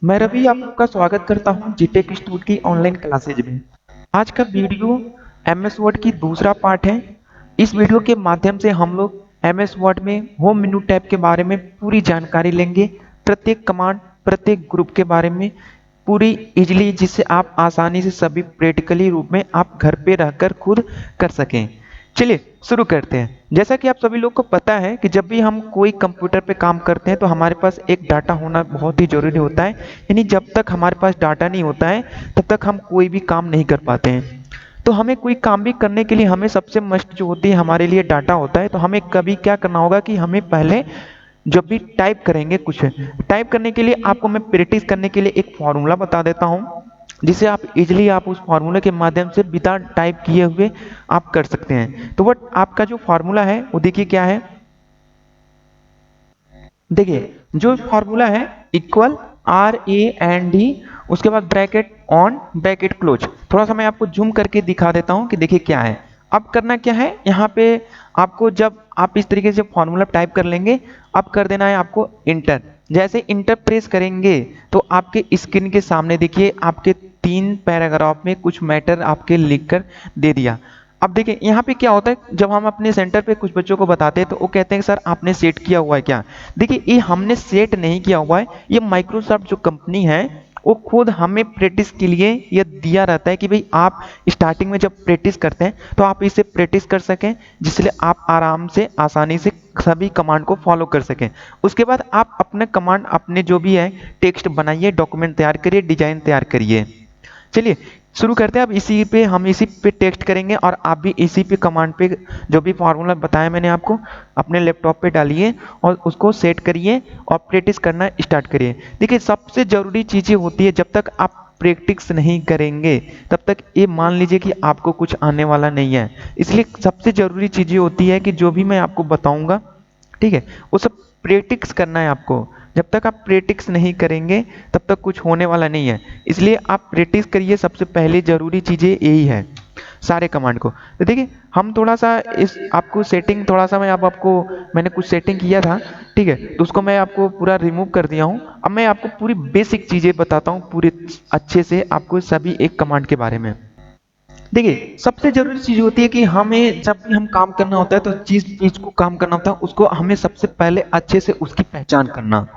मैं रवि आपका स्वागत करता हूं जीटेक इंस्टीट्यूट की ऑनलाइन क्लासेज में। आज का वीडियो एमएस वर्ड की दूसरा पार्ट है। इस वीडियो के माध्यम से हम लोग एमएस वर्ड में होम मेनू टैब के बारे में पूरी जानकारी लेंगे। प्रत्येक कमांड, प्रत्येक ग्रुप के बारे में पूरी इजीली, जिससे आप आसानी से सभी प्रैक्टिकली रूप में आप घर पे रहकर खुद कर सकें। चलिए शुरू करते हैं। जैसा कि आप सभी लोग को पता है कि जब भी हम कोई कंप्यूटर पे काम करते हैं तो हमारे पास एक डाटा होना बहुत ही जरूरी होता है। यानी जब तक हमारे पास डाटा नहीं होता है तब तक हम कोई भी काम नहीं कर पाते हैं। तो हमें कोई काम भी करने के लिए हमें सबसे मस्ट जो होती है हमारे लिए डाटा होता है। तो हमें कभी क्या करना होगा कि हमें पहले जब भी टाइप करेंगे, कुछ टाइप करने के लिए आपको मैं प्रैक्टिस करने के लिए एक फॉर्मूला बता देता हूँ, जिसे आप इजीली आप उस फार्मूला के माध्यम से बिना टाइप किए हुए आप कर सकते हैं। तो वो आपका जो फार्मूला है वो देखिए क्या है। देखिए जो फार्मूला है, इक्वल RAND, उसके बाद ब्रैकेट ऑन ब्रैकेट क्लोज। थोड़ा सा मैं आपको जूम करके दिखा देता हूं कि देखिए क्या है। अब करना क्या है यहाँ पे, आपको जब आप इस तरीके से फॉर्मूला टाइप कर लेंगे, अब कर देना है आपको इंटर। जैसे इंटर प्रेस करेंगे तो आपके स्क्रीन के सामने देखिए आपके 3 पैराग्राफ में कुछ मैटर आपके लिख कर दे दिया। अब देखिए यहाँ पे क्या होता है, जब हम अपने सेंटर पे कुछ बच्चों को बताते हैं तो वो कहते हैं कि सर आपने सेट किया हुआ है क्या। देखिए ये हमने सेट नहीं किया हुआ है, ये माइक्रोसॉफ्ट जो कंपनी है वो खुद हमें प्रैक्टिस के लिए ये दिया रहता है कि भाई आप स्टार्टिंग में जब प्रैक्टिस करते हैं तो आप इसे प्रैक्टिस कर सकें, जिससे आप आराम से आसानी से सभी कमांड को फॉलो कर सकें। उसके बाद आप अपने कमांड, अपने जो भी है टेक्स्ट बनाइए, डॉक्यूमेंट तैयार करिए, डिजाइन तैयार करिए। चलिए शुरू करते हैं। अब इसी पे हम इसी पे टेक्स्ट करेंगे और आप भी इसी पे कमांड पे जो भी फार्मूला बताया मैंने आपको अपने लैपटॉप पे डालिए और उसको सेट करिए और प्रैक्टिस करना स्टार्ट करिए। देखिए सबसे ज़रूरी चीज़ें होती है, जब तक आप प्रैक्टिस नहीं करेंगे तब तक ये मान लीजिए कि आपको कुछ आने वाला नहीं है। इसलिए सबसे ज़रूरी चीज़ें होती है कि जो भी मैं आपको बताऊंगा, ठीक है, वो सब प्रैक्टिस करना है आपको। जब तक आप प्रैक्टिस नहीं करेंगे तब तक कुछ होने वाला नहीं है। इसलिए आप प्रैक्टिस करिए, सबसे पहले जरूरी चीजें यही है सारे कमांड को। तो देखिए हम थोड़ा सा इस आपको सेटिंग, थोड़ा सा मैं अब आपको, मैंने कुछ सेटिंग किया था, ठीक है, तो उसको मैं आपको पूरा रिमूव कर दिया हूँ। अब मैं आपको पूरी बेसिक चीजें बताता हूँ पूरे अच्छे से आपको सभी एक कमांड के बारे में। देखिए सबसे जरूरी चीज होती है कि हमें जब भी हम काम करना होता है तो जिस चीज को काम करना होता है उसको हमें सबसे पहले अच्छे से उसकी पहचान करना।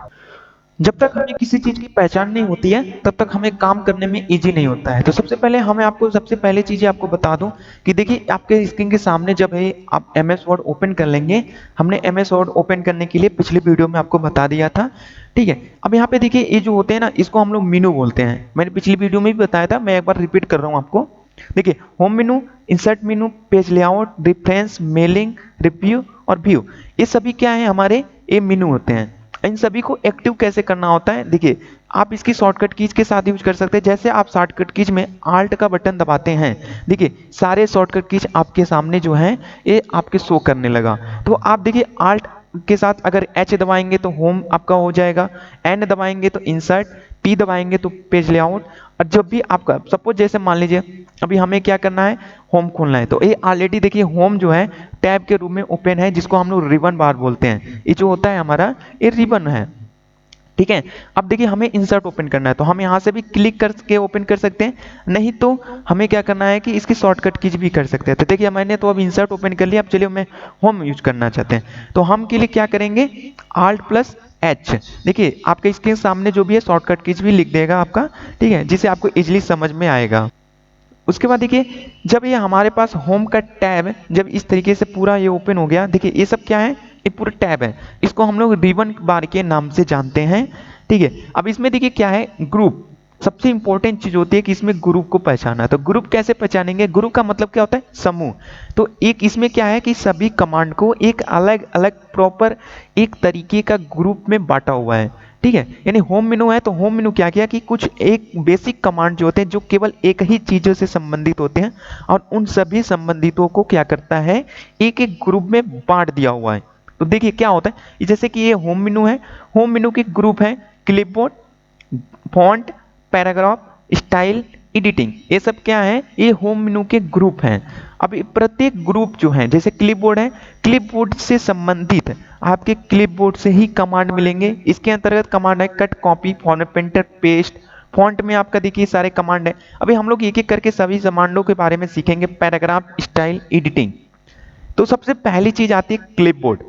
जब तक हमें किसी चीज की पहचान नहीं होती है तब तक हमें काम करने में इजी नहीं होता है। तो सबसे पहले हमें आपको सबसे पहले चीजें आपको बता दूं कि देखिए आपके स्क्रीन के सामने जब है आप एमएस वर्ड ओपन कर लेंगे, हमने एमएस वर्ड ओपन करने के लिए पिछले वीडियो में आपको बता दिया था, ठीक है। अब यहाँ पे देखिए ये जो होते हैं ना, इसको हम लोग मेनू बोलते हैं। मैंने पिछली वीडियो में भी बताया था, मैं एक बार रिपीट कर रहा हूँ आपको। देखिए होम मेनू, इंसर्ट मेनू, page layout, reference, mailing, review और व्यू, ये सभी क्या है हमारे, ये मेनू होते हैं। इन सभी को एक्टिव कैसे करना होता है, देखिए आप इसकी शॉर्टकट कीज के साथ यूज कर सकते हैं। जैसे आप शॉर्टकट कीज में आल्ट का बटन दबाते हैं, देखिए सारे शॉर्टकट कीज आपके सामने जो है ये आपके शो करने लगा। तो आप देखिए आल्ट के साथ अगर एच दबाएंगे तो होम आपका हो जाएगा, एन दबाएंगे तो इंसर्ट, पी दबाएंगे तो पेज लेआउट। और जब भी आपका सपोज जैसे मान लीजिए अभी हमें क्या करना है, होम खोलना है, तो ये ऑलरेडी देखिए होम जो है टैब के रूप में ओपन है, जिसको हम लोग रिबन बार बोलते हैं। ये जो होता है हमारा ये रिबन है, ठीक है। अब देखिए हमें इंसर्ट ओपन करना है तो हम यहाँ से भी क्लिक करके ओपन कर सकते हैं, नहीं तो हमें क्या करना है कि इसकी शॉर्टकट कीज भी कर सकते हैं। तो देखिए मैंने तो अब इंसर्ट ओपन कर लिया, अब चलिए मैं होम यूज करना चाहते हैं तो हम के लिए क्या करेंगे, आल्ट प्लस एच। देखिए आपके इसके सामने जो भी है शॉर्टकट कीज भी लिख देगा आपका, ठीक है, जिसे आपको इजिली समझ में आएगा। उसके बाद देखिए जब ये हमारे पास होम का टैब जब इस तरीके से पूरा ये ओपन हो गया, देखिए ये सब क्या है, ये पूरा टैब है, इसको हम लोग रिबन बार के नाम से जानते हैं, ठीक है। अब इसमें देखिए क्या है, ग्रुप, सबसे इंपॉर्टेंट चीज होती है कि इसमें ग्रुप को पहचाना है। तो ग्रुप कैसे पहचानेंगे, ग्रुप का मतलब क्या होता है, समूह। तो एक इसमें क्या है कि सभी कमांड को एक अलग अलग प्रॉपर एक तरीके का ग्रुप में बांटा हुआ है, ठीक है। यानी होम मेनू है तो होम मेनू क्या किया कि कुछ एक बेसिक कमांड जो होते हैं जो केवल एक ही चीजों से संबंधित होते हैं और उन सभी संबंधितों को क्या करता है, एक एक ग्रुप में बांट दिया हुआ है। तो देखिए क्या होता है, जैसे कि ये होम मेनू है, होम मेनू के ग्रुप है clipboard, font, paragraph, style, editing, ये सब क्या है, ये होम मेनू के ग्रुप हैं। अब प्रत्येक ग्रुप जो है, जैसे क्लिपबोर्ड है, क्लिपबोर्ड से संबंधित आपके क्लिपबोर्ड से ही कमांड मिलेंगे। इसके अंतर्गत कमांड है cut, copy, format, painter, paste. Font में आपका देखिए सारे कमांड है। अभी हम लोग एक एक करके सभी कमांडों के बारे में सीखेंगे। पैराग्राफ स्टाइल एडिटिंग, तो सबसे पहली चीज आती है क्लिपबोर्ड।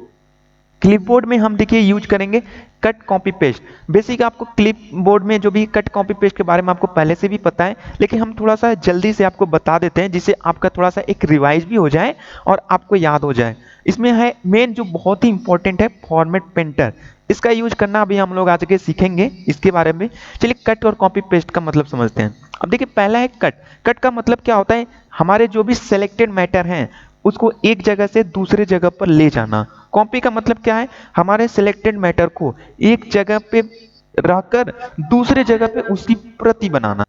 क्लिपबोर्ड में हम देखिए यूज करेंगे कट, कॉपी, पेस्ट। बेसिक आपको क्लिपबोर्ड में जो भी कट, कॉपी, पेस्ट के बारे में आपको पहले से भी पता है, लेकिन हम थोड़ा सा जल्दी से आपको बता देते हैं जिससे आपका थोड़ा सा एक रिवाइज भी हो जाए और आपको याद हो जाए। इसमें है मेन जो बहुत ही इंपॉर्टेंट है फॉर्मेट पेंटर, इसका यूज करना अभी हम लोग आज के सीखेंगे इसके बारे में। चलिए कट और कॉपी पेस्ट का मतलब समझते हैं। अब देखिए पहला है कट। कट का मतलब क्या होता है, हमारे जो भी सिलेक्टेड मैटर हैं उसको एक जगह से दूसरे जगह पर ले जाना। कॉपी का मतलब क्या है, हमारे सिलेक्टेड मैटर को एक जगह पे रखकर दूसरे जगह पे उसकी प्रति बनाना।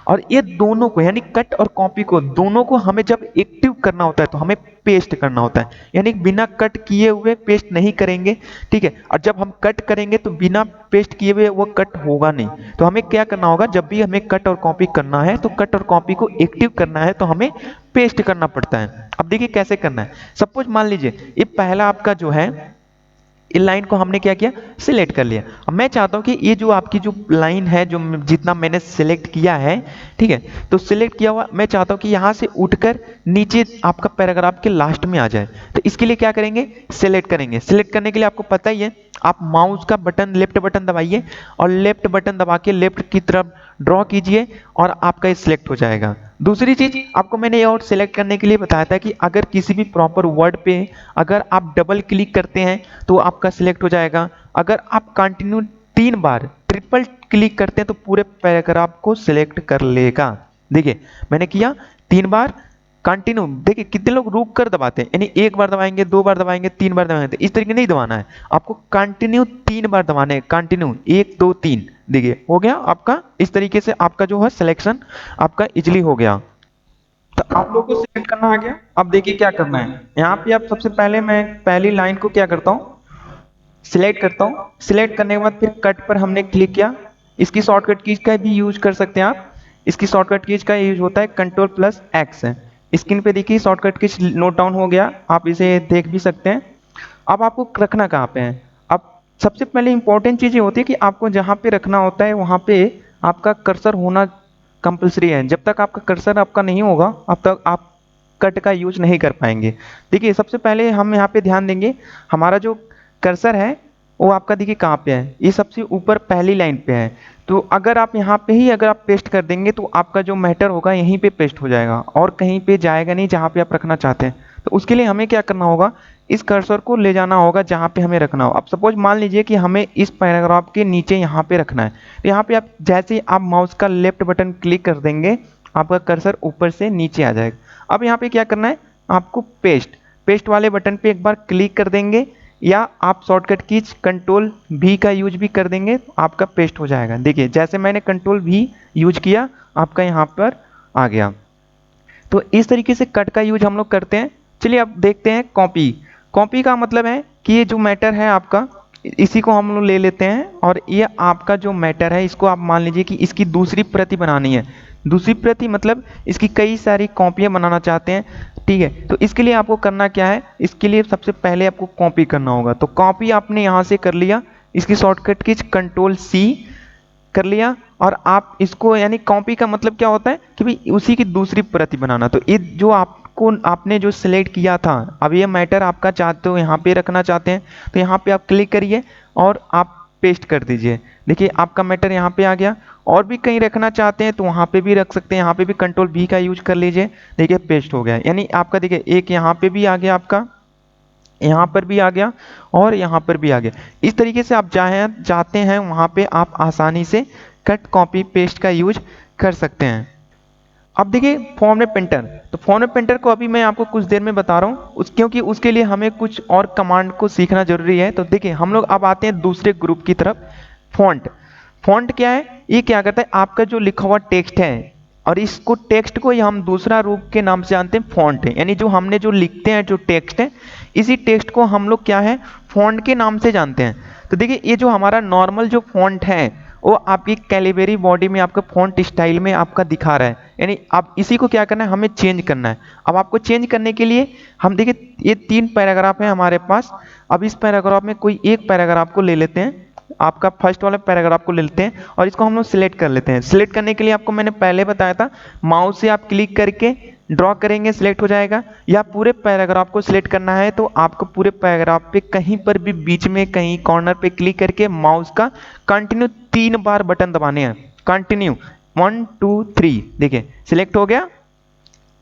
और ये दोनों को यानी कट और कॉपी को दोनों को हमें जब एक्टिव करना होता है तो हमें पेस्ट करना होता है, यानी बिना कट किए हुए पेस्ट नहीं करेंगे, ठीक है। और जब हम कट करेंगे तो बिना पेस्ट किए हुए वो कट होगा नहीं। तो हमें क्या करना होगा, जब भी हमें कट और कॉपी करना है तो कट और कॉपी को एक्टिव करना है तो हमें पेस्ट करना पड़ता है। अब देखिए कैसे करना है। सपोज मान लीजिए ये पहला आपका जो है, इस लाइन को हमने क्या किया, सिलेक्ट कर लिया। अब मैं चाहता हूं कि ये जो आपकी जो लाइन है, जो जितना मैंने सिलेक्ट किया है, ठीक है, तो सिलेक्ट किया हुआ मैं चाहता हूं कि यहां से उठकर नीचे आपका पैराग्राफ के लास्ट में आ जाए। तो इसके लिए क्या करेंगे, सिलेक्ट करेंगे। सिलेक्ट करने के लिए आपको पता ही है, आप माउस का बटन लेफ्ट बटन दबाइए और लेफ्ट बटन दबा के लेफ्ट की तरफ ड्रॉ कीजिए और आपका ये सिलेक्ट हो जाएगा। दूसरी चीज आपको मैंने ये और सिलेक्ट करने के लिए बताया था कि अगर किसी भी प्रॉपर वर्ड पे अगर आप डबल क्लिक करते हैं तो आपका सिलेक्ट हो जाएगा। अगर आप कंटिन्यू 3 बार ट्रिपल क्लिक करते हैं तो पूरे पैराग्राफ को सिलेक्ट कर लेगा। देखिए मैंने किया 3 बार कंटिन्यू। देखिए कितने लोग रुक कर दबाते हैं, यानी 1 बार दबाएंगे, 2 बार दबाएंगे, 3 बार दबाएंगे, तो इस तरीके नहीं दबाना है, आपको कंटिन्यू 3 बार दबाने हैं। कंटिन्यू 1 2 3, देखिए हो गया आपका। इस तरीके से आपका जो है सिलेक्शन आपका इजिली हो गया। तो आप लोग को सिलेक्ट करना आ गया। अब देखिए क्या करना है, यहाँ पे आप सबसे पहले मैं पहली लाइन को क्या करता हूँ, सिलेक्ट करता हूँ। सिलेक्ट करने के बाद फिर कट पर हमने क्लिक किया। इसकी शॉर्टकट कीज का भी यूज कर सकते हैं आप। इसकी शॉर्टकट कीज का यूज होता है Ctrl+X। स्क्रीन पे देखिए शॉर्टकट कीज नोट डाउन हो गया, आप इसे देख भी सकते हैं। अब आपको रखना कहाँ पे है, अब सबसे पहले इंपॉर्टेंट चीज़ ये होती है कि आपको जहाँ पे रखना होता है वहाँ पे आपका कर्सर होना कंपलसरी है। जब तक आपका कर्सर आपका नहीं होगा अब तक आप कट का यूज नहीं कर पाएंगे। देखिए सबसे पहले हम यहाँ पे ध्यान देंगे, हमारा जो कर्सर है वो आपका देखिए कहाँ पे है, ये सबसे ऊपर पहली लाइन पे है। तो अगर आप यहाँ पे ही अगर आप पेस्ट कर देंगे तो आपका जो मैटर होगा यहीं पे पेस्ट हो जाएगा और कहीं पे जाएगा नहीं जहाँ पे आप रखना चाहते हैं। तो उसके लिए हमें क्या करना होगा, इस कर्सर को ले जाना होगा जहाँ पे हमें रखना हो। अब सपोज मान लीजिए कि हमें इस पैराग्राफ के नीचे यहाँ पे रखना है, तो यहाँ पे आप जैसे ही आप माउस का लेफ्ट बटन क्लिक कर देंगे आपका कर्सर ऊपर से नीचे आ जाएगा। अब यहाँ पे क्या करना है, आपको पेस्ट पेस्ट वाले बटन पे एक बार क्लिक कर देंगे या आप शॉर्टकट कीज Ctrl+V का यूज भी कर देंगे तो आपका पेस्ट हो जाएगा। देखिए जैसे मैंने Ctrl+V यूज किया आपका यहाँ पर आ गया। तो इस तरीके से कट का यूज हम लोग करते हैं। चलिए अब देखते हैं कॉपी। कॉपी का मतलब है कि ये जो मैटर है आपका, इसी को हम लोग ले लेते हैं और ये आपका जो मैटर है इसको आप मान लीजिए कि इसकी दूसरी प्रति बनानी है। दूसरी प्रति मतलब इसकी कई सारी कॉपियां बनाना चाहते हैं, ठीक है। तो इसके लिए आपको करना क्या है, इसके लिए सबसे पहले आपको कॉपी करना होगा। तो कॉपी आपने यहाँ से कर लिया, इसकी शॉर्टकट की Ctrl+C कर लिया और आप इसको यानी कॉपी का मतलब क्या होता है कि भाई उसी की दूसरी प्रति बनाना। तो ये जो आपको आपने जो सिलेक्ट किया था, अब ये मैटर आपका चाहते हो यहाँ पे रखना चाहते हैं तो यहाँ पे आप क्लिक करिए और आप पेस्ट कर दीजिए। देखिए आपका मैटर यहाँ पे आ गया। और भी कहीं रखना चाहते हैं तो वहाँ पे भी रख सकते हैं, यहाँ पे भी Ctrl+V का यूज कर लीजिए। देखिए पेस्ट हो गया, यानी आपका देखिए एक यहाँ पे भी आ गया, आपका यहाँ पर भी आ गया और यहाँ पर भी आ गया। इस तरीके से आप जाते हैं वहाँ पे आप आसानी से कट कॉपी पेस्ट का यूज कर सकते हैं। अब देखिए फॉर्मेट पेंटर, तो फॉर्मेट पेंटर को अभी मैं आपको कुछ देर में बता रहा हूँ क्योंकि उसके लिए हमें कुछ और कमांड को सीखना जरूरी है। तो देखिए हम लोग अब आते हैं दूसरे ग्रुप की तरफ। फॉन्ट, फॉन्ट क्या है, ये क्या करता है, आपका जो लिखा हुआ टेक्स्ट है और इसको टेक्स्ट को हम दूसरा रूप के नाम से जानते हैं फॉन्ट है, यानी जो हमने जो लिखते हैं जो टेक्स्ट है इसी टेक्स्ट को हम लोग क्या है फॉन्ट के नाम से जानते हैं। तो देखिए ये जो हमारा नॉर्मल जो फॉन्ट है वो आपकी कैलिबरी बॉडी में आपका फॉन्ट स्टाइल में आपका दिखा रहा है, यानी अब इसी को क्या करना है, हमें चेंज करना है। अब आपको चेंज करने के लिए हम देखिए ये 3 पैराग्राफ है हमारे पास। अब इस पैराग्राफ में कोई एक पैराग्राफ को ले लेते हैं, आपका फर्स्ट वाला पैराग्राफ को ले लेते हैं और इसको हम लोग सिलेक्ट कर लेते हैं। सिलेक्ट करने के लिए आपको मैंने पहले बताया था, माउस से आप क्लिक करके ड्रॉ करेंगे, सिलेक्ट हो जाएगा। या पूरे पैराग्राफ को सिलेक्ट करना है तो आपको पूरे पैराग्राफ पे कहीं पर भी बीच में कहीं कॉर्नर पे क्लिक करके माउस का कंटिन्यू 3 बार बटन दबाने हैं, कंटिन्यू 1 2 3। देखिए सिलेक्ट हो गया।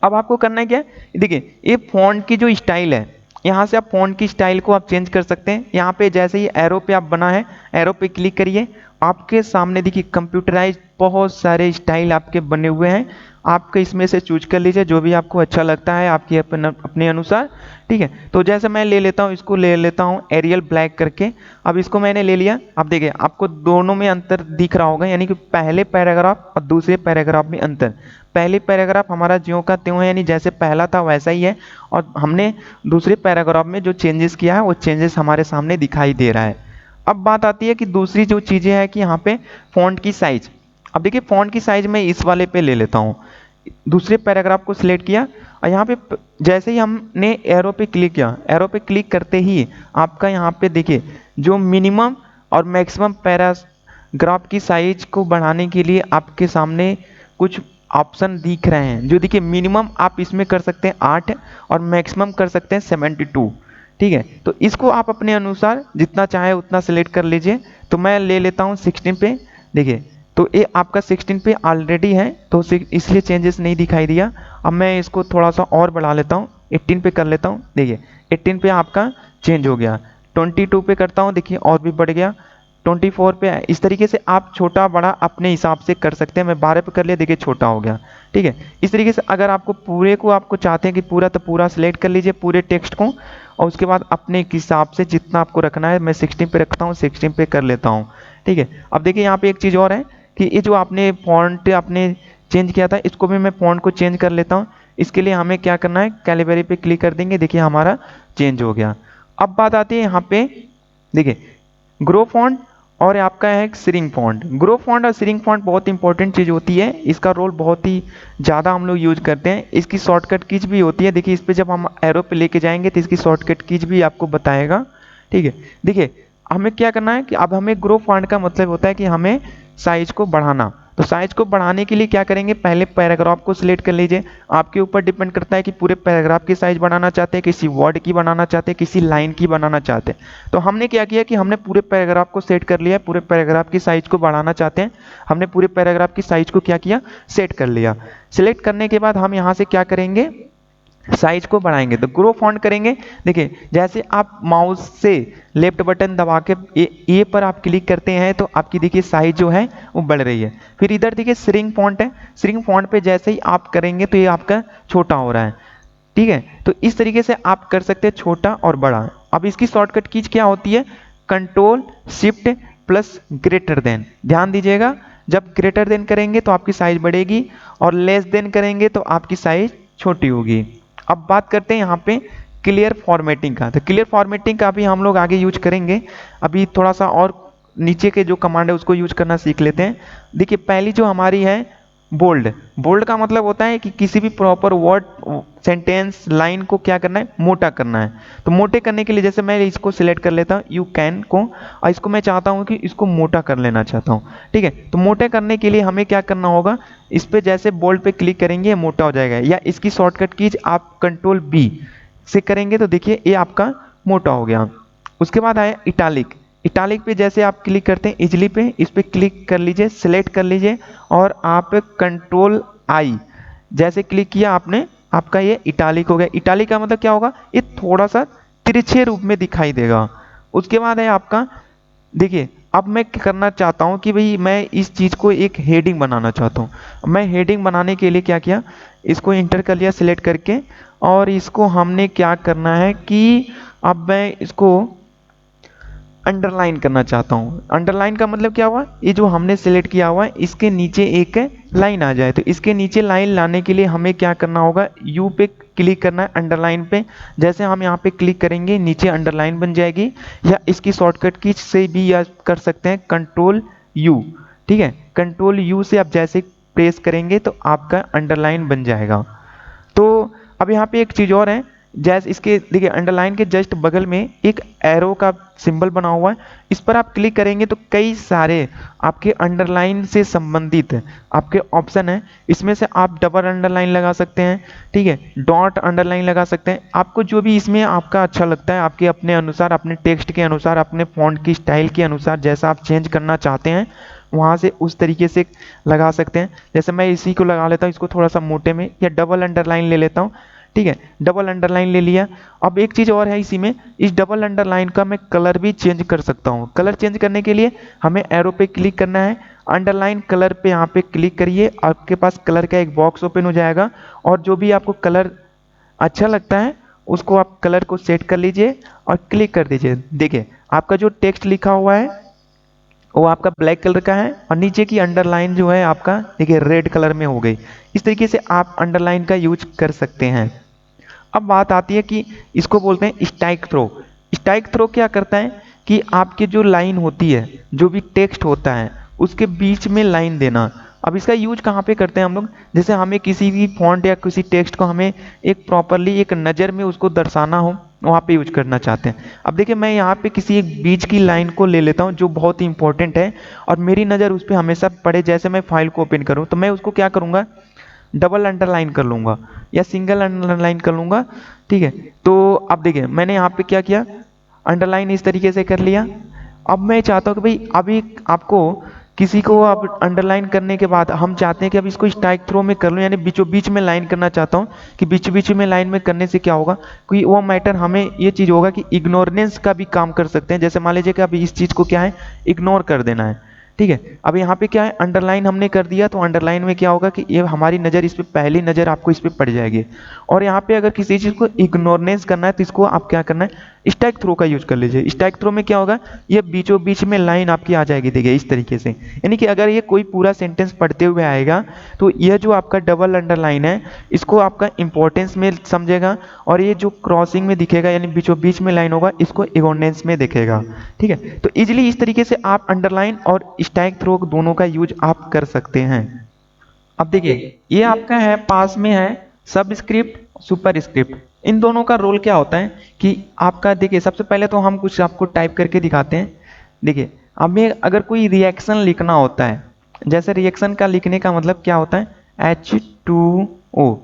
अब आपको करना है क्या, देखिए ये फॉन्ट की जो स्टाइल है, यहाँ से आप फॉन्ट की स्टाइल को आप चेंज कर सकते हैं। यहाँ पे जैसे ही एरो पे आप बना है, एरो पे क्लिक करिए, आपके सामने देखिए कंप्यूटराइज बहुत सारे स्टाइल आपके बने हुए हैं। आपके इसमें से चूज कर लीजिए जो भी आपको अच्छा लगता है आपकी अपने अनुसार, ठीक है। तो जैसे मैं ले लेता हूँ, इसको ले लेता हूँ एरियल ब्लैक करके। अब इसको मैंने ले लिया। अब देखिए आपको दोनों में अंतर दिख रहा होगा, यानी कि पहले पैराग्राफ और दूसरे पैराग्राफ में अंतर। पहले पैराग्राफ हमारा ज्यों का त्यों है, यानी जैसे पहला था वैसा ही है, और हमने दूसरे पैराग्राफ में जो चेंजेस किया है वो चेंजेस हमारे सामने दिखाई दे रहा है। अब बात आती है कि दूसरी जो चीज़ें हैं कि यहाँ पे फॉन्ट की साइज। अब देखिए फॉन्ट की साइज मैं इस वाले पे ले लेता हूँ। दूसरे पैराग्राफ को सिलेक्ट किया और यहाँ पे जैसे ही हमने एरो पे क्लिक किया, एरो पे क्लिक करते ही आपका यहाँ पे देखिए जो मिनिमम और मैक्सिमम पैराग्राफ की साइज को बढ़ाने के लिए आपके सामने कुछ ऑप्शन दिख रहे हैं। जो देखिए मिनिमम आप इसमें कर सकते हैं 8 और मैक्सिमम कर सकते हैं 72, ठीक है। तो इसको आप अपने अनुसार जितना चाहे उतना सिलेक्ट कर लीजिए। तो मैं ले लेता हूँ 16 पे। देखिए तो ये आपका 16 पे ऑलरेडी है तो इसलिए चेंजेस नहीं दिखाई दिया। अब मैं इसको थोड़ा सा और बढ़ा लेता हूँ, 18 पे कर लेता हूँ। देखिए 18 पे आपका चेंज हो गया। 22 पे करता हूँ, देखिए और भी बढ़ गया। 24 पे। इस तरीके से आप छोटा बड़ा अपने हिसाब से कर सकते हैं। मैं 12 पे कर लिया, देखिए छोटा हो गया, ठीक है। इस तरीके से अगर आपको पूरे को आपको चाहते हैं कि पूरा तो पूरा सिलेक्ट कर लीजिए पूरे टेक्स्ट को, और उसके बाद अपने हिसाब से जितना आपको रखना है, मैं 16 पे रखता हूँ, 16 पे कर लेता हूँ, ठीक है। अब देखिए यहाँ पे एक चीज़ और है कि ये जो आपने फॉन्ट आपने चेंज किया था, इसको भी मैं फॉन्ट को चेंज कर लेता हूँ। इसके लिए हमें क्या करना है, कैलिबरी पे क्लिक कर देंगे, देखिए हमारा चेंज हो गया। अब बात आती है यहाँ पे देखिए ग्रो फॉन्ट और आपका है श्रिंक फॉन्ट। ग्रो फॉन्ट और श्रिंक फॉन्ट बहुत इंपॉर्टेंट चीज़ होती है, इसका रोल बहुत ही ज़्यादा हम लोग यूज करते हैं। इसकी शॉर्टकट कीज भी होती है, देखिए इस पर जब हम एरो पे लेके जाएंगे तो इसकी शॉर्टकट कीज भी आपको बताएगा, ठीक है। देखिए हमें क्या करना है कि अब हमें ग्रो फॉन्ट का मतलब होता है कि हमें साइज को बढ़ाना। तो साइज को बढ़ाने के लिए क्या करेंगे, पहले पैराग्राफ को सिलेक्ट कर लीजिए। आपके ऊपर डिपेंड करता है कि पूरे पैराग्राफ की साइज बढ़ाना चाहते हैं, किसी वर्ड की बनाना चाहते हैं, किसी लाइन की बनाना चाहते हैं। तो हमने क्या किया कि हमने पूरे पैराग्राफ को सेट कर लिया, पूरे पैराग्राफ की साइज को बढ़ाना चाहते हैं, हमने पूरे पैराग्राफ की साइज को क्या किया, सेट कर लिया। सिलेक्ट करने के बाद हम यहाँ से क्या करेंगे, साइज को बढ़ाएंगे। तो ग्रो फॉन्ट करेंगे। देखिए जैसे आप माउस से लेफ्ट बटन दबा के ए पर आप क्लिक करते हैं तो आपकी देखिए साइज जो है वो बढ़ रही है। फिर इधर देखिए श्रिंक फॉन्ट है, श्रिंक फॉन्ट पे जैसे ही आप करेंगे तो ये आपका छोटा हो रहा है, ठीक है। तो इस तरीके से आप कर सकते हैं छोटा और बड़ा। अब इसकी शॉर्टकट कीज क्या होती है, control shift plus greater than. ध्यान दीजिएगा, जब ग्रेटर देन करेंगे तो आपकी साइज बढ़ेगी और लेस देन करेंगे तो आपकी साइज छोटी होगी। अब बात करते हैं यहाँ पे क्लियर फॉर्मेटिंग का। तो क्लियर फॉर्मेटिंग का भी हम लोग आगे यूज करेंगे। अभी थोड़ा सा और नीचे के जो कमांड है उसको यूज करना सीख लेते हैं। देखिए पहली जो हमारी है बोल्ड। बोल्ड का मतलब होता है कि किसी भी प्रॉपर वर्ड सेंटेंस लाइन को क्या करना है, मोटा करना है। तो मोटे करने के लिए जैसे मैं इसको सिलेक्ट कर लेता हूँ यू कैन को, और इसको मैं चाहता हूँ कि इसको मोटा कर लेना चाहता हूँ, ठीक है। तो मोटे करने के लिए हमें क्या करना होगा, इस पे जैसे बोल्ड पे क्लिक करेंगे मोटा हो जाएगा, या इसकी शॉर्टकट कीज आप कंट्रोल बी से करेंगे तो देखिए ये आपका मोटा हो गया। उसके बाद आया इटालिक। इटालिक पे जैसे आप क्लिक करते हैं इजली पे, इस पे क्लिक कर लीजिए, सिलेक्ट कर लीजिए और आप कंट्रोल आई जैसे क्लिक किया आपने, आपका ये इटालिक हो गया। इटालिक का मतलब क्या होगा, ये थोड़ा सा तिरछे रूप में दिखाई देगा। उसके बाद है आपका देखिए, अब मैं करना चाहता हूँ कि भाई मैं इस चीज़ को एक हेडिंग बनाना चाहता हूँ। मैं हेडिंग बनाने के लिए क्या किया, इसको इंटर कर लिया सिलेक्ट करके, और इसको हमने क्या करना है कि अब मैं इसको अंडरलाइन करना चाहता हूँ। अंडरलाइन का मतलब क्या हुआ, ये जो हमने सिलेक्ट किया हुआ है इसके नीचे एक लाइन आ जाए। तो इसके नीचे लाइन लाने के लिए हमें क्या करना होगा, यू पे क्लिक करना है अंडरलाइन पे। जैसे हम यहाँ पे क्लिक करेंगे नीचे अंडरलाइन बन जाएगी, या इसकी शॉर्टकट की से भी या कर सकते हैं कंट्रोल यू, ठीक है, कंट्रोल यू से आप जैसे प्रेस करेंगे तो आपका अंडरलाइन बन जाएगा। तो अब यहाँ पे एक चीज़ और है, जैसे इसके देखिए अंडरलाइन के जस्ट बगल में एक एरो का सिंबल बना हुआ है, इस पर आप क्लिक करेंगे तो कई सारे आपके अंडरलाइन से संबंधित आपके ऑप्शन हैं। इसमें से आप डबल अंडरलाइन लगा सकते हैं, ठीक है, डॉट अंडरलाइन लगा सकते हैं, आपको जो भी इसमें आपका अच्छा लगता है, आपके अपने अनुसार, अपने टेक्स्ट के अनुसार, अपने फॉन्ट की स्टाइल के अनुसार जैसा आप चेंज करना चाहते हैं वहाँ से उस तरीके से लगा सकते हैं। जैसे मैं इसी को लगा लेता हूँ, इसको थोड़ा सा मोटे में, या डबल अंडरलाइन ले लेता हूँ, ठीक है, डबल अंडरलाइन ले लिया। अब एक चीज़ और है इसी में, इस डबल अंडरलाइन का मैं कलर भी चेंज कर सकता हूँ। कलर चेंज करने के लिए हमें एरो पे क्लिक करना है, अंडरलाइन कलर पे यहाँ पे क्लिक करिए, आपके पास कलर का एक बॉक्स ओपन हो जाएगा, और जो भी आपको कलर अच्छा लगता है उसको आप कलर को सेट कर लीजिए और क्लिक कर दीजिए। देखिए आपका जो टेक्स्ट लिखा हुआ है वो आपका ब्लैक कलर का है, और नीचे की अंडरलाइन जो है आपका देखिए रेड कलर में हो गई। इस तरीके से आप अंडरलाइन का यूज कर सकते हैं। अब बात आती है कि इसको बोलते हैं स्ट्राइक थ्रो। स्ट्राइक थ्रो क्या करता है कि आपकी जो लाइन होती है, जो भी टेक्स्ट होता है, उसके बीच में लाइन देना। अब इसका यूज कहाँ पे करते हैं हम लोग, जैसे हमें किसी भी फॉन्ट या किसी टेक्स्ट को हमें एक प्रॉपरली एक नज़र में उसको दर्शाना हो, वहाँ पे यूज करना चाहते हैं। अब देखिए मैं यहाँ पे किसी एक बीच की लाइन को ले लेता हूँ जो बहुत ही इंपॉर्टेंट है और मेरी नज़र उस पर हमेशा पड़े। जैसे मैं फाइल को ओपन करूँ तो मैं उसको क्या करूँगा, डबल अंडरलाइन कर लूँगा या सिंगल अंडरलाइन कर लूँगा, ठीक है। तो अब देखिए मैंने यहाँ पे क्या किया, अंडरलाइन इस तरीके से कर लिया। अब मैं चाहता हूँ कि भाई अभी आपको किसी को अब अंडरलाइन करने के बाद हम चाहते हैं कि अब इसको स्ट्राइक थ्रो में कर लूँ, यानी बीचों बीच में लाइन करना चाहता हूँ कि बीच बीच में लाइन में करने से क्या होगा, कोई वो मैटर हमें ये चीज़ होगा कि इग्नोरेंस का भी काम कर सकते हैं। जैसे मान लीजिए कि अभी इस चीज़ को क्या है, इग्नोर कर देना है, ठीक है। अब यहाँ पे क्या है, अंडरलाइन हमने कर दिया, तो अंडरलाइन में क्या होगा कि ये हमारी नज़र इस पे, पहली नज़र आपको इस पे पड़ जाएगी। और यहाँ पे अगर किसी चीज़ को इग्नोरेंस करना है तो इसको आप क्या करना है, स्ट्राइक थ्रो का यूज कर लीजिए। स्ट्राइक थ्रो में क्या होगा, ये बीचों बीच में लाइन आपकी आ जाएगी, देखिए इस तरीके से। यानी कि अगर ये कोई पूरा सेंटेंस पढ़ते हुए आएगा तो यह जो आपका डबल अंडरलाइन है इसको आपका इंपॉर्टेंस में समझेगा, और ये जो क्रॉसिंग में दिखेगा यानी बीचों बीच में लाइन होगा इसको इग्नोरेंस में देखेगा, ठीक है। तो इजिली इस तरीके से आप अंडरलाइन और स्ट्राइक थ्रो दोनों का यूज आप कर सकते हैं। अब देखिए ये आपका है, पास में है सबस्क्रिप्ट सुपर स्क्रिप्ट। इन दोनों का रोल क्या होता है कि आपका देखिए सबसे पहले तो हम कुछ आपको टाइप करके दिखाते हैं। देखिए हमें अगर कोई रिएक्शन लिखना होता है, जैसे रिएक्शन का लिखने का मतलब क्या होता है, H2O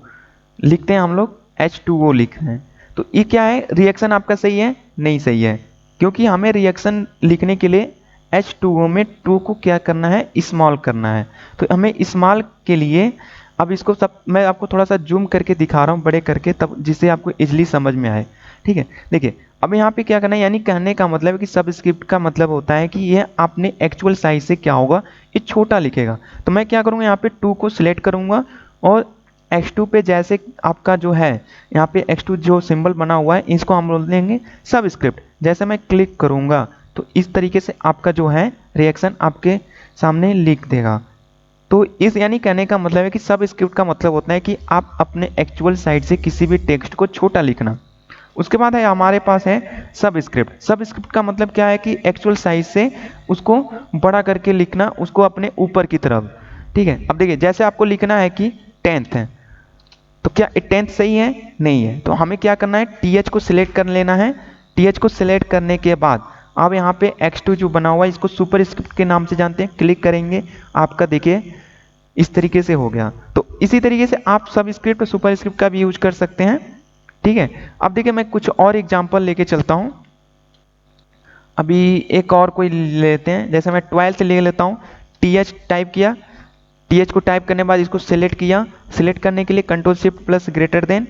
लिखते हैं हम लोग, H2O लिख रहे हैं, तो ये क्या है, रिएक्शन आपका सही है, नहीं सही है, क्योंकि हमें रिएक्शन लिखने के लिए H2O में 2 को क्या करना है, स्मॉल करना है। तो हमें स्मॉल के लिए अब इसको सब मैं आपको थोड़ा सा जूम करके दिखा रहा हूँ बड़े करके, तब जिससे आपको इजीली समझ में आए, ठीक है। देखिए अब यहाँ पे क्या करना है, यानी कहने का मतलब है कि सबस्क्रिप्ट का मतलब होता है कि ये आपने एक्चुअल साइज से क्या होगा, ये छोटा लिखेगा। तो मैं क्या करूँगा, यहाँ पे 2 को सिलेक्ट करूँगा और X2 पे जैसे आपका जो है यहाँ पे X2 जो सिंबल बना हुआ है इसको हम बोल देंगे सबस्क्रिप्ट। जैसे मैं क्लिक करूँगा तो इस तरीके से आपका जो है रिएक्शन आपके सामने लिख देगा। तो इस यानी कहने का मतलब है कि सब स्क्रिप्ट का मतलब होता है कि आप अपने एक्चुअल साइड से किसी भी टेक्स्ट को छोटा लिखना। उसके बाद है हमारे पास है सब स्क्रिप्ट। सब स्क्रिप्ट का मतलब क्या है कि एक्चुअल साइज से उसको बड़ा करके लिखना, उसको अपने ऊपर की तरफ, ठीक है। अब देखिए जैसे आपको लिखना है कि 10th है, तो क्या 10th सही है, नहीं है, तो हमें क्या करना है, TH को सिलेक्ट कर लेना है। TH को सिलेक्ट करने के बाद अब यहाँ पे X2 जो बना हुआ है इसको सुपर स्क्रिप्ट के नाम से जानते हैं, क्लिक करेंगे आपका देखिए इस तरीके से हो गया। तो इसी तरीके से आप सब स्क्रिप्ट और सुपर स्क्रिप्ट का भी यूज कर सकते हैं, ठीक है। अब देखिए मैं कुछ और एग्जांपल लेके चलता हूँ। अभी एक और कोई लेते हैं, जैसे मैं 12 ले लेता हूँ। TH टाइप किया, TH को टाइप करने के बाद इसको सिलेक्ट किया, सिलेक्ट करने के लिए control shift plus greater than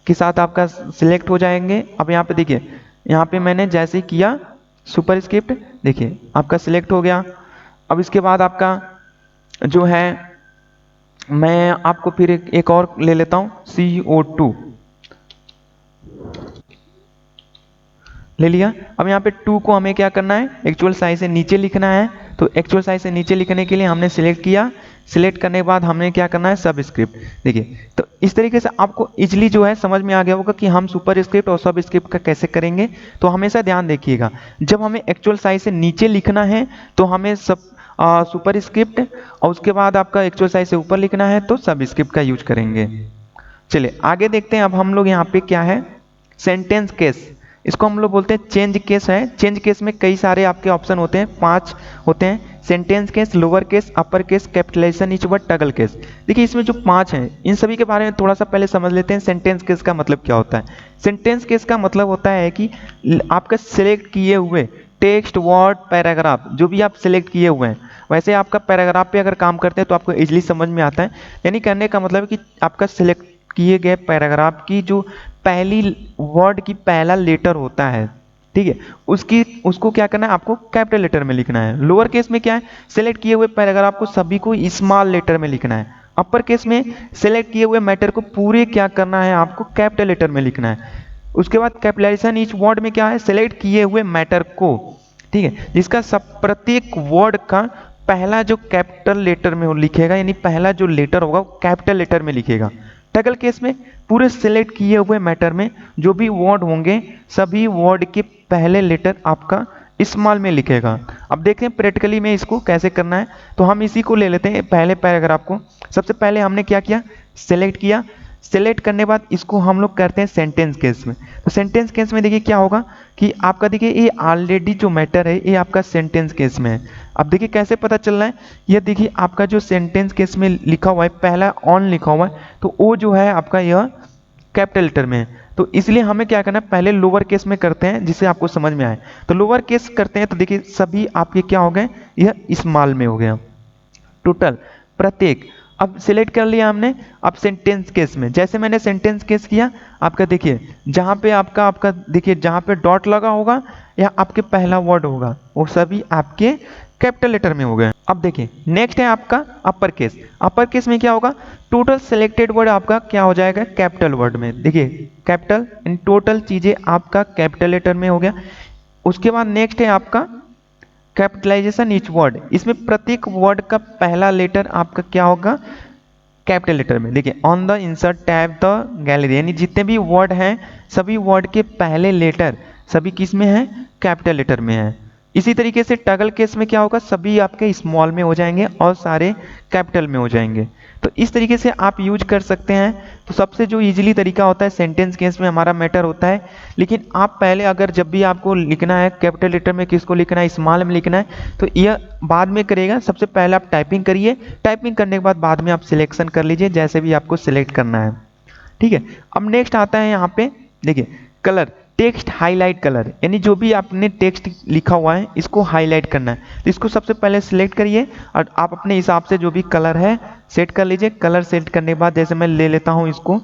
के साथ आपका सिलेक्ट हो जाएंगे। अब यहाँ पे देखिए, यहाँ पे मैंने जैसे ही किया सुपर स्क्रिप्ट, देखिए आपका सिलेक्ट हो गया। अब इसके बाद आपका जो है मैं आपको फिर एक और ले लेता हूँ, CO2 ले लिया। अब यहाँ पे 2 को हमें क्या करना है, एक्चुअल साइज से नीचे लिखना है। तो एक्चुअल साइज से नीचे लिखने के लिए हमने सिलेक्ट किया, सिलेक्ट करने के बाद हमने क्या करना है, सब स्क्रिप्ट। देखिए तो इस तरीके से आपको इजीली जो है समझ में आ गया होगा कि हम सुपर स्क्रिप्ट और सब स्क्रिप्ट का कैसे करेंगे। तो हमेशा ध्यान देखिएगा, जब हमें एक्चुअल साइज से नीचे लिखना है तो हमें सब सुपर स्क्रिप्ट और उसके बाद आपका एक्चुअल साइज से ऊपर लिखना है तो सब स्क्रिप्ट का यूज करेंगे। चलिए आगे देखते हैं। अब हम लोग यहाँ पे क्या है, सेंटेंस केस, इसको हम लोग बोलते हैं चेंज केस है। चेंज केस में कई सारे आपके ऑप्शन होते हैं, 5 होते हैं। Sentence case, lower case, upper case, capitalisation each word, toggle case. देखिए इसमें जो 5 हैं इन सभी के बारे में थोड़ा सा पहले समझ लेते हैं। सेंटेंस केस का मतलब क्या होता है। सेंटेंस केस का मतलब होता है कि आपका सिलेक्ट किए हुए टेक्स्ट, वर्ड, पैराग्राफ जो भी आप सिलेक्ट किए हुए हैं, वैसे आपका पैराग्राफ पे अगर काम करते हैं तो आपको इजीली समझ में आता है। यानी कहने का मतलब है कि आपका सिलेक्ट किए गए पैराग्राफ की जो पहली वर्ड की पहला लेटर होता है, ठीक है, उसको क्या करना है, आपको कैपिटल लेटर में लिखना है। लोअर केस में क्या है, सिलेक्ट किए हुए पैराग्राफ को सभी को स्मॉल लेटर में लिखना है। अपर केस में सिलेक्ट किए हुए मैटर को पूरे क्या करना है, आपको कैपिटल लेटर में लिखना है। उसके बाद कैपिटलाइजेशन ईच वर्ड में क्या है, सिलेक्ट किए हुए मैटर को, ठीक है, जिसका सब प्रत्येक वर्ड का पहला जो कैपिटल लेटर में लिखेगा, यानी पहला जो लेटर होगा वो कैपिटल लेटर में लिखेगा। टगल केस में पूरे सिलेक्ट किए हुए मैटर में जो भी वर्ड होंगे सभी वर्ड के पहले लेटर आपका स्मॉल में लिखेगा। अब देखते हैं प्रैक्टिकली में इसको कैसे करना है। तो हम इसी को ले लेते हैं पहले पैराग्राफ को। सबसे पहले हमने क्या किया, सिलेक्ट किया। सिलेक्ट करने बाद इसको हम लोग करते हैं सेंटेंस केस में। तो सेंटेंस केस में देखिए क्या होगा कि आपका देखिए ये ऑलरेडी जो मैटर है ये आपका सेंटेंस केस में है। अब देखिए कैसे पता चल रहा है, ये देखिए आपका जो सेंटेंस केस में लिखा हुआ है पहला ऑन लिखा हुआ है तो वो जो है आपका यह कैपिटल लेटर में है। तो इसलिए हमें क्या करना है, पहले लोअर केस में करते हैं जिससे आपको समझ में आए। तो लोअर केस करते हैं तो देखिए सभी आपके क्या हो गए, यह स्मॉल में हो गया टोटल प्रत्येक। अब सिलेक्ट कर लिया हमने। अब सेंटेंस केस में जैसे मैंने सेंटेंस केस किया, आपका देखिए जहाँ पे आपका देखिए जहाँ पे डॉट लगा होगा या आपके पहला वर्ड होगा वो सभी आपके कैपिटल लेटर में हो गए। अब देखिए नेक्स्ट है आपका अपर केस। अपर केस में क्या होगा, टोटल सिलेक्टेड वर्ड आपका क्या हो जाएगा, कैपिटल वर्ड में। देखिए कैपिटल इन टोटल चीजें आपका कैपिटल लेटर में हो गया। उसके बाद नेक्स्ट है आपका कैपिटलाइजेशन ईच वर्ड। इसमें प्रत्येक वर्ड का पहला लेटर आपका क्या होगा, कैपिटल लेटर में। देखिए on the insert tab the gallery, यानी जितने भी वर्ड हैं सभी वर्ड के पहले लेटर सभी किस में है, कैपिटल लेटर में है। इसी तरीके से टगल केस में क्या होगा, सभी आपके स्मॉल में हो जाएंगे और सारे कैपिटल में हो जाएंगे। तो इस तरीके से आप यूज कर सकते हैं। तो सबसे जो इजीली तरीका होता है सेंटेंस केस में हमारा मैटर होता है। लेकिन आप पहले अगर जब भी आपको लिखना है कैपिटल लेटर में किसको लिखना है, स्मॉल में लिखना है, तो यह बाद में करेगा। सबसे पहले आप टाइपिंग करिए, टाइपिंग करने के बाद में आप सिलेक्शन कर लीजिए जैसे भी आपको सिलेक्ट करना है, ठीक है। अब नेक्स्ट आता है यहाँ पे देखिए कलर, टेक्स्ट हाईलाइट कलर, यानी जो भी आपने टेक्स्ट लिखा हुआ है इसको हाईलाइट करना है। तो इसको सबसे पहले सिलेक्ट करिए और आप अपने हिसाब से जो भी कलर है सेट कर लीजिए। कलर सेट करने के बाद जैसे मैं ले लेता हूँ इसको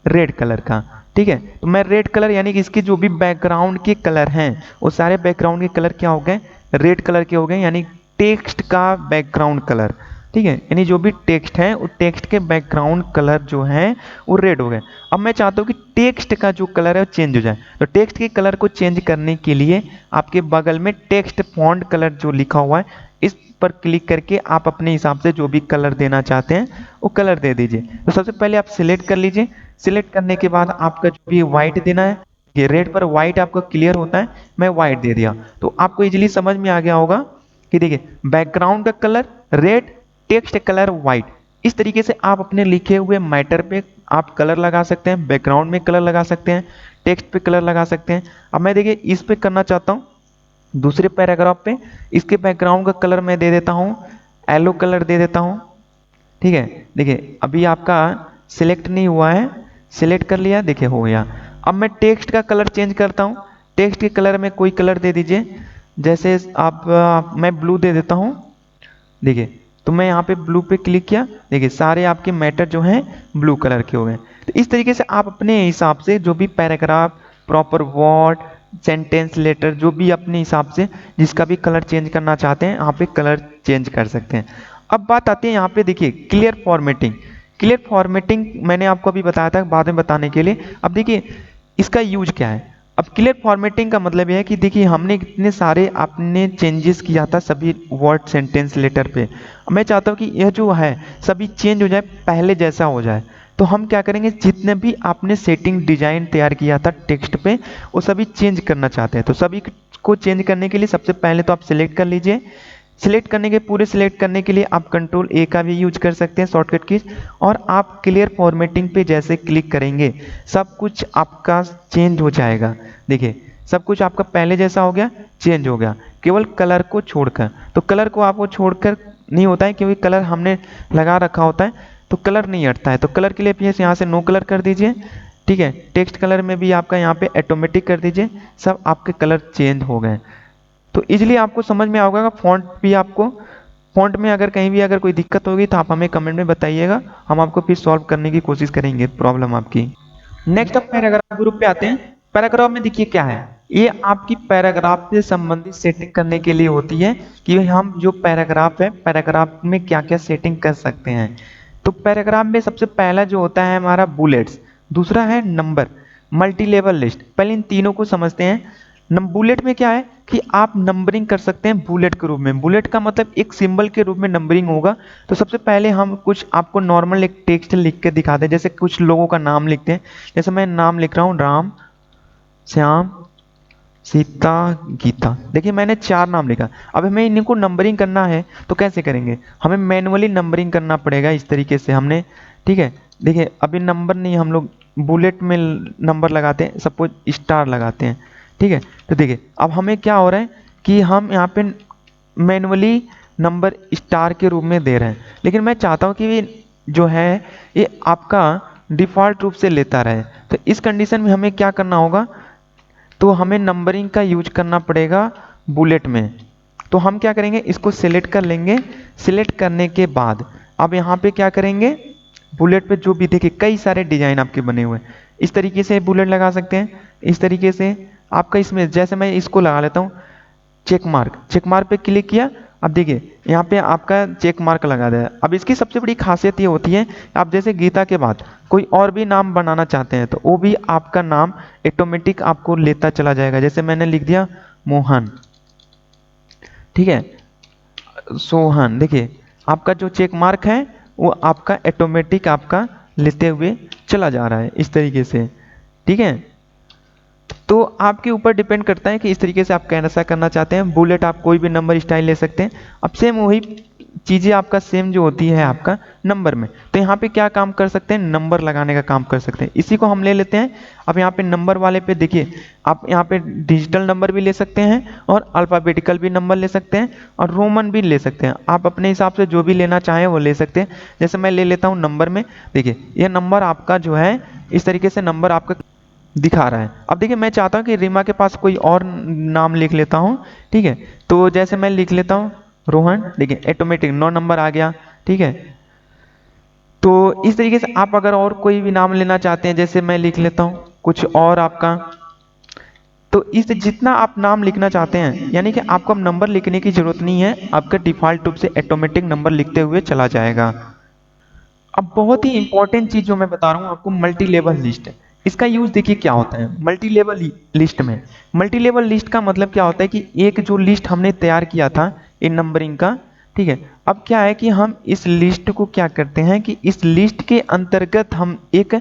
रेड कलर का, ठीक है। तो मैं रेड कलर यानी कि इसके जो भी बैकग्राउंड के कलर हैं वो सारे बैकग्राउंड के कलर क्या हो गए, रेड कलर के हो गए, यानी टेक्स्ट का बैकग्राउंड कलर, ठीक है। यानी जो भी टेक्स्ट है वो टेक्स्ट के बैकग्राउंड कलर जो है वो रेड हो गए। अब मैं चाहता हूँ कि टेक्स्ट का जो कलर है वो चेंज हो जाए। तो टेक्स्ट के कलर को चेंज करने के लिए आपके बगल में टेक्स्ट फॉन्ट कलर जो लिखा हुआ है इस पर क्लिक करके आप अपने हिसाब से जो भी कलर देना चाहते हैं वो कलर दे दीजिए। तो सबसे पहले आप सिलेक्ट कर लीजिए। सिलेक्ट करने के बाद आपका जो भी व्हाइट देना है, ये रेड पर व्हाइट आपका क्लियर होता है, मैं व्हाइट दे दिया। तो आपको इजीली समझ में आ गया होगा कि देखिए बैकग्राउंड का colour red, text colour white. इस तरीके से आप अपने लिखे हुए मैटर पे आप कलर लगा सकते हैं, बैकग्राउंड में कलर लगा सकते हैं, टेक्स्ट पे कलर लगा सकते हैं। अब मैं देखिए इस पे करना चाहता हूँ दूसरे पैराग्राफ पे, इसके बैकग्राउंड का कलर मैं दे देता हूँ येलो कलर दे देता हूँ, ठीक है। देखिए अभी आपका सिलेक्ट नहीं हुआ है, सिलेक्ट कर लिया, देखिए हो गया। अब मैं टेक्स्ट का कलर चेंज करता हूँ। टेक्स्ट के कलर में कोई कलर दे दीजिए, जैसे मैं ब्लू दे देता हूँ। देखिए तो मैं यहाँ पे ब्लू पे क्लिक किया, देखिए सारे आपके मैटर जो हैं ब्लू कलर के हो गए। तो इस तरीके से आप अपने हिसाब से जो भी paragraph, proper word, sentence, letter जो भी अपने हिसाब से जिसका भी कलर चेंज करना चाहते हैं यहाँ पे कलर चेंज कर सकते हैं। अब बात आती है यहाँ पे देखिए क्लियर फॉर्मेटिंग। क्लियर फॉर्मेटिंग मैंने आपको अभी बताया था, बाद में बताने के लिए। अब देखिए इसका यूज क्या है। अब क्लियर फॉर्मेटिंग का मतलब यह है कि देखिए हमने इतने सारे आपने चेंजेस किया था सभी वर्ड, सेंटेंस, लेटर पे। मैं चाहता हूँ कि यह जो है सभी चेंज हो जाए, पहले जैसा हो जाए। तो हम क्या करेंगे, जितने भी आपने सेटिंग डिजाइन तैयार किया था टेक्स्ट पे वो सभी चेंज करना चाहते हैं। तो सभी को चेंज करने के लिए सबसे पहले तो आप सिलेक्ट कर लीजिए, सिलेक्ट करने के पूरे सिलेक्ट करने के लिए आप कंट्रोल ए का भी यूज कर सकते हैं शॉर्टकट कीज, और आप क्लियर फॉर्मेटिंग पे जैसे क्लिक करेंगे सब कुछ आपका चेंज हो जाएगा। देखिए सब कुछ आपका पहले जैसा हो गया, चेंज हो गया, केवल कलर को छोड़कर। तो कलर को आपको छोड़कर नहीं होता है क्योंकि कलर हमने लगा रखा होता है, तो कलर नहीं हटता है। तो कलर के लिए प्लीज यहाँ से नो कलर कर दीजिए, ठीक है। टेक्स्ट कलर में भी आपका यहाँ पे ऑटोमेटिक कर दीजिए, सब आपके कलर चेंज हो गए। तो इजीली आपको समझ में आएगा। फॉन्ट भी आपको, फॉन्ट में अगर कहीं भी अगर कोई दिक्कत होगी तो आप हमें कमेंट में बताइएगा, हम आपको फिर सॉल्व करने की कोशिश करेंगे प्रॉब्लम आपकी। नेक्स्ट आप पैराग्राफ ग्रुप पे आते हैं। पैराग्राफ में देखिए क्या है, ये आपकी पैराग्राफ से संबंधित सेटिंग करने के लिए होती है कि हम जो पैराग्राफ है, पैराग्राफ में क्या क्या सेटिंग कर सकते हैं। तो पैराग्राफ में सबसे पहला जो होता है हमारा बुलेट्स, दूसरा है नंबर, मल्टी लेवल लिस्ट। पहले इन तीनों को समझते हैं। बुलेट में क्या है कि आप नंबरिंग कर सकते हैं बुलेट के रूप में। बुलेट का मतलब एक सिंबल के रूप में नंबरिंग होगा। तो सबसे पहले हम कुछ आपको नॉर्मल एक टेक्स्ट लिख के दिखाते हैं, जैसे कुछ लोगों का नाम लिखते हैं। जैसे मैं नाम लिख रहा हूँ राम, श्याम, सीता, गीता। देखिए मैंने 4 नाम लिखा। अब हमें इनको नंबरिंग करना है तो कैसे करेंगे, हमें मैनुअली नंबरिंग करना पड़ेगा इस तरीके से हमने, ठीक है। देखिए अभी नंबर नहीं, हम लोग बुलेट में नंबर लगाते हैं, सपोज स्टार लगाते हैं, ठीक है। तो देखिए अब हमें क्या हो रहा है कि हम यहाँ पे मैनुअली नंबर स्टार के रूप में दे रहे हैं, लेकिन मैं चाहता हूँ कि जो है ये आपका डिफ़ॉल्ट रूप से लेता रहे। तो इस कंडीशन में हमें क्या करना होगा, तो हमें नंबरिंग का यूज करना पड़ेगा बुलेट में। तो हम क्या करेंगे, इसको सिलेक्ट कर लेंगे। सिलेक्ट करने के बाद अब यहाँ पे क्या करेंगे, बुलेट पे जो भी देखिए कई सारे डिजाइन आपके बने हुए हैं, इस तरीके से बुलेट लगा सकते हैं। इस तरीके से आपका इसमें, जैसे मैं इसको लगा लेता हूँ चेक मार्क, चेक मार्क पे क्लिक किया। अब देखिए यहाँ पे आपका चेक मार्क लगा दिया। अब इसकी सबसे बड़ी खासियत ये होती है, आप जैसे गीता के बाद कोई और भी नाम बनाना चाहते हैं तो वो भी आपका नाम ऑटोमेटिक आपको लेता चला जाएगा। जैसे मैंने लिख दिया मोहन, ठीक है, सोहन। देखिए आपका जो चेक मार्क है वो आपका ऑटोमेटिक आपका लेते हुए चला जा रहा है इस तरीके से, ठीक है। तो आपके ऊपर डिपेंड करता है कि इस तरीके से आप कैसा करना चाहते हैं। बुलेट आप कोई भी नंबर स्टाइल ले सकते हैं। अब सेम वही चीज़ें आपका सेम जो होती है आपका नंबर में, तो यहाँ पे क्या काम कर सकते हैं, नंबर लगाने का काम कर सकते हैं। इसी को हम ले लेते हैं। अब यहाँ पे नंबर वाले पे देखिए, आप यहाँ पे डिजिटल नंबर भी ले सकते हैं और अल्फ़ाबेटिकल भी नंबर ले सकते हैं और रोमन भी ले सकते हैं। आप अपने हिसाब से जो भी लेना चाहें वो ले सकते हैं। जैसे मैं ले लेता हूँ नंबर में, देखिए ये नंबर आपका जो है इस तरीके से नंबर आपका दिखा रहा है। अब देखिए मैं चाहता हूँ कि रीमा के पास कोई और नाम लिख लेता हूँ, ठीक है। तो जैसे मैं लिख लेता हूँ रोहन, देखिए ऑटोमेटिक 9 नंबर आ गया, ठीक है। तो इस तरीके से आप अगर और कोई भी नाम लेना चाहते हैं, जैसे मैं लिख लेता हूँ कुछ और आपका, तो इस जितना आप नाम लिखना चाहते हैं, यानी कि आपको अब नंबर लिखने की जरूरत नहीं है, आपका डिफॉल्ट रूप से ऑटोमेटिक नंबर लिखते हुए चला जाएगा। अब बहुत ही इंपॉर्टेंट चीज जो मैं बता रहा हूँ आपको, मल्टी लेवल लिस्ट। इसका यूज देखिए क्या होता है मल्टी लेवल लिस्ट में। मल्टी लेवल लिस्ट का मतलब क्या होता है कि एक जो लिस्ट हमने तैयार किया था इन नंबरिंग का, ठीक है। अब क्या है कि हम इस लिस्ट को क्या करते हैं कि इस लिस्ट के अंतर्गत हम एक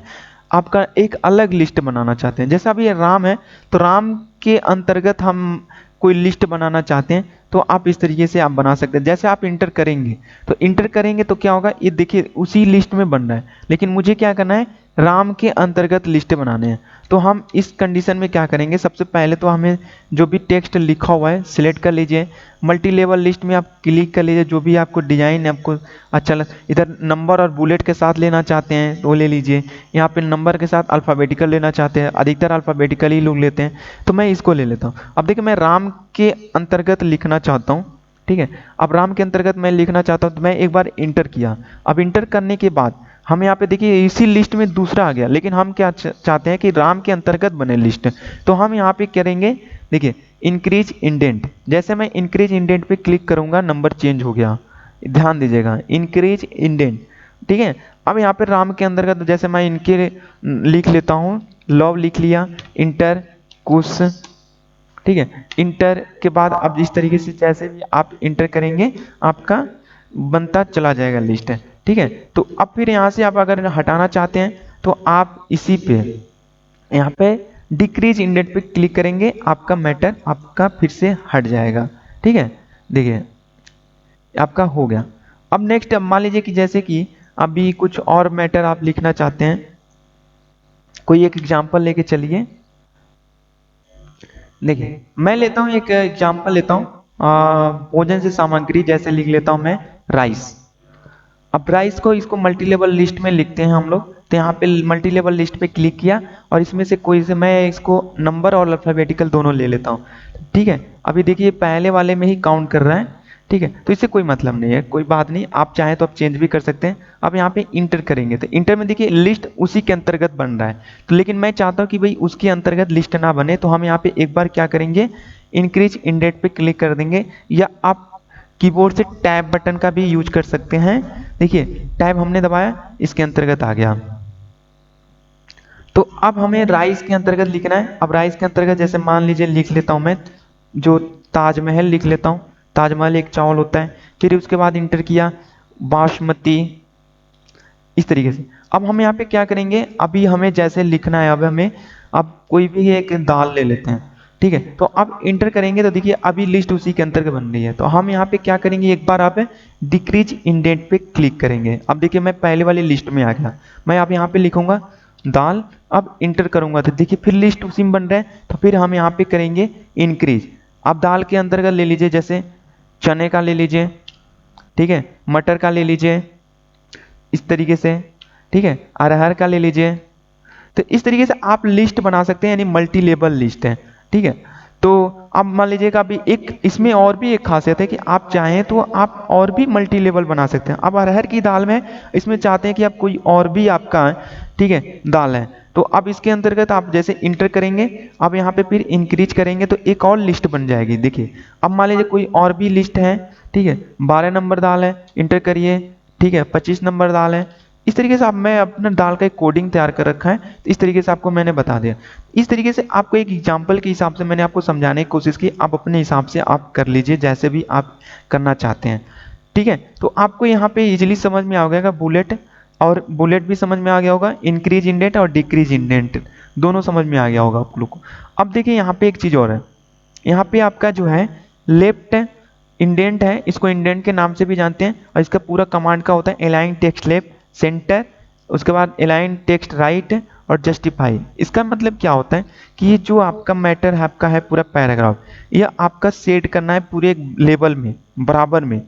आपका एक अलग लिस्ट बनाना चाहते हैं। जैसे अभी ये राम है, तो राम के अंतर्गत हम कोई लिस्ट बनाना चाहते हैं तो आप इस तरीके से आप बना सकते हैं। जैसे आप इंटर करेंगे, तो इंटर करेंगे तो क्या होगा, ये देखिए उसी लिस्ट में बन रहा है, लेकिन मुझे क्या करना है, राम के अंतर्गत लिस्ट बनाने हैं। तो हम इस कंडीशन में क्या करेंगे, सबसे पहले तो हमें जो भी टेक्स्ट लिखा हुआ है सिलेक्ट कर लीजिए। मल्टी लेवल लिस्ट में आप क्लिक कर लीजिए, जो भी आपको डिजाइन आपको अच्छा इधर नंबर और बुलेट के साथ लेना चाहते हैं तो ले लीजिए। यहाँ पे नंबर के साथ अल्फ़ाबेटिकल लेना चाहते हैं, अधिकतर अल्फ़ाबेटिकल ही लोग लेते हैं, तो मैं इसको ले लेता हूँ। अब देखिए मैं राम के अंतर्गत लिखना चाहता हूँ, ठीक है। अब राम के अंतर्गत मैं लिखना चाहता हूँ, तो मैं एक बार इंटर किया। अब इंटर करने के बाद हम यहाँ पे देखिए इसी लिस्ट में दूसरा आ गया, लेकिन हम क्या चाहते हैं कि राम के अंतर्गत बने लिस्ट। तो हम यहाँ पे करेंगे, देखिए इंक्रीज इंडेंट। जैसे मैं इंक्रीज इंडेंट पे क्लिक करूंगा, नंबर चेंज हो गया, ध्यान दीजिएगा, इंक्रीज इंडेंट, ठीक है। अब यहाँ पे राम के अंतर्गत जैसे मैं इनके लिख लेता हूँ, लव लिख लिया, इंटर कुश, ठीक है। इंटर के बाद अब इस तरीके से जैसे भी आप इंटर करेंगे आपका बनता चला जाएगा लिस्ट, ठीक है। तो अब फिर यहाँ से आप अगर हटाना चाहते हैं तो आप इसी पे यहाँ पे डिक्रीज इंडेंट पे क्लिक करेंगे, आपका मैटर आपका फिर से हट जाएगा, ठीक है। देखिए आपका हो गया। अब नेक्स्ट अब मान लीजिए कि जैसे कि अभी कुछ और मैटर आप लिखना चाहते हैं, कोई एक एग्जांपल लेके चलिए। देखिए मैं लेता हूँ एक एग्जांपल लेता हूँ, भोजन से सामग्री जैसे लिख लेता हूँ मैं राइस। अब राइस को इसको मल्टी लेवल लिस्ट में लिखते हैं हम लोग, तो यहाँ पे मल्टी लेवल लिस्ट पे क्लिक किया और इसमें से कोई से मैं इसको नंबर और अल्फाबेटिकल दोनों ले लेता हूँ। ठीक है, अभी देखिए पहले वाले में ही काउंट कर रहा है। ठीक है, तो इससे कोई मतलब नहीं है, कोई बात नहीं, आप चाहें तो आप चेंज भी कर सकते हैं। अब यहाँ पे इंटर करेंगे तो इंटर में देखिए लिस्ट उसी के अंतर्गत बन रहा है, तो लेकिन मैं चाहता हूँ कि भाई उसके अंतर्गत लिस्ट ना बने, तो हम यहाँ पे एक बार क्या करेंगे, इंक्रीज इंडेंट पे क्लिक कर देंगे, या आप कीबोर्ड से टैब बटन का भी यूज कर सकते हैं। देखिए टैब हमने दबाया, इसके अंतर्गत आ गया। तो अब हमें राइस के अंतर्गत लिखना है। अब राइस के अंतर्गत जैसे मान लीजिए लिख लेता हूं मैं, जो ताजमहल लिख लेता हूं, ताजमहल एक चावल होता है। फिर उसके बाद इंटर किया बासमती, इस तरीके से। अब हम यहाँ पे क्या करेंगे, अभी हमें जैसे लिखना है, अब कोई भी एक दाल ले लेते हैं। ठीक है, तो अब इंटर करेंगे तो देखिए अभी लिस्ट उसी के अंतर्गत बन रही है। तो हम यहाँ पे क्या करेंगे, एक बार आप डिक्रीज इंडेंट पे क्लिक करेंगे। अब देखिए मैं पहले वाली लिस्ट में आ गया, मैं आप यहाँ पे लिखूंगा दाल, अब इंटर करूंगा तो देखिए फिर लिस्ट उसी में बन रहा है। तो फिर हम यहाँ पे करेंगे इंक्रीज। अब दाल के अंतर्गत ले लीजिए, जैसे चने का ले लीजिए, ठीक है, मटर का ले लीजिए, इस तरीके से। ठीक है, अरहर का ले लीजिए। तो इस तरीके से आप लिस्ट बना सकते हैं, यानी मल्टी लेवल लिस्ट है। ठीक है, तो अब मान लीजिएगा अभी एक इसमें और भी एक खासियत है कि आप चाहें तो आप और भी मल्टी लेवल बना सकते हैं। अब अरहर की दाल में इसमें चाहते हैं कि आप कोई और भी आपका, ठीक है, दाल है, तो अब इसके अंतर्गत आप जैसे इंटर करेंगे, अब यहाँ पे फिर इंक्रीज करेंगे तो एक और लिस्ट बन जाएगी। देखिए अब मान लीजिए कोई और भी लिस्ट है, ठीक है, 12 नंबर दाल है, इंटर करिए, ठीक है, 25 नंबर दाल है। इस तरीके से आप, मैं अपना दाल का एक कोडिंग तैयार कर रखा है, तो इस तरीके से आपको मैंने बता दिया। इस तरीके से आपको एक एग्जांपल के हिसाब से मैंने आपको समझाने की कोशिश की, आप अपने हिसाब से आप कर लीजिए जैसे भी आप करना चाहते हैं। ठीक है, तो आपको यहाँ पे इजीली समझ में आ गया बुलेट, और बुलेट भी समझ में आ गया होगा, इंक्रीज इंडेंट और डिक्रीज इंडेंट दोनों समझ में आ गया होगा आप लोग को। अब देखिए यहाँ पे एक चीज़ और है, यहाँ पे आपका जो है लेफ्ट इंडेंट है, इसको इंडेंट के नाम से भी जानते हैं, और इसका पूरा कमांड का होता है अलाइन टेक्स्ट लेफ्ट सेंटर, उसके बाद अलाइन टेक्स्ट राइट और जस्टिफाई। इसका मतलब क्या होता है कि ये जो आपका मैटर है, आपका है पूरा पैराग्राफ, यह आपका सेट करना है पूरे लेवल में बराबर में।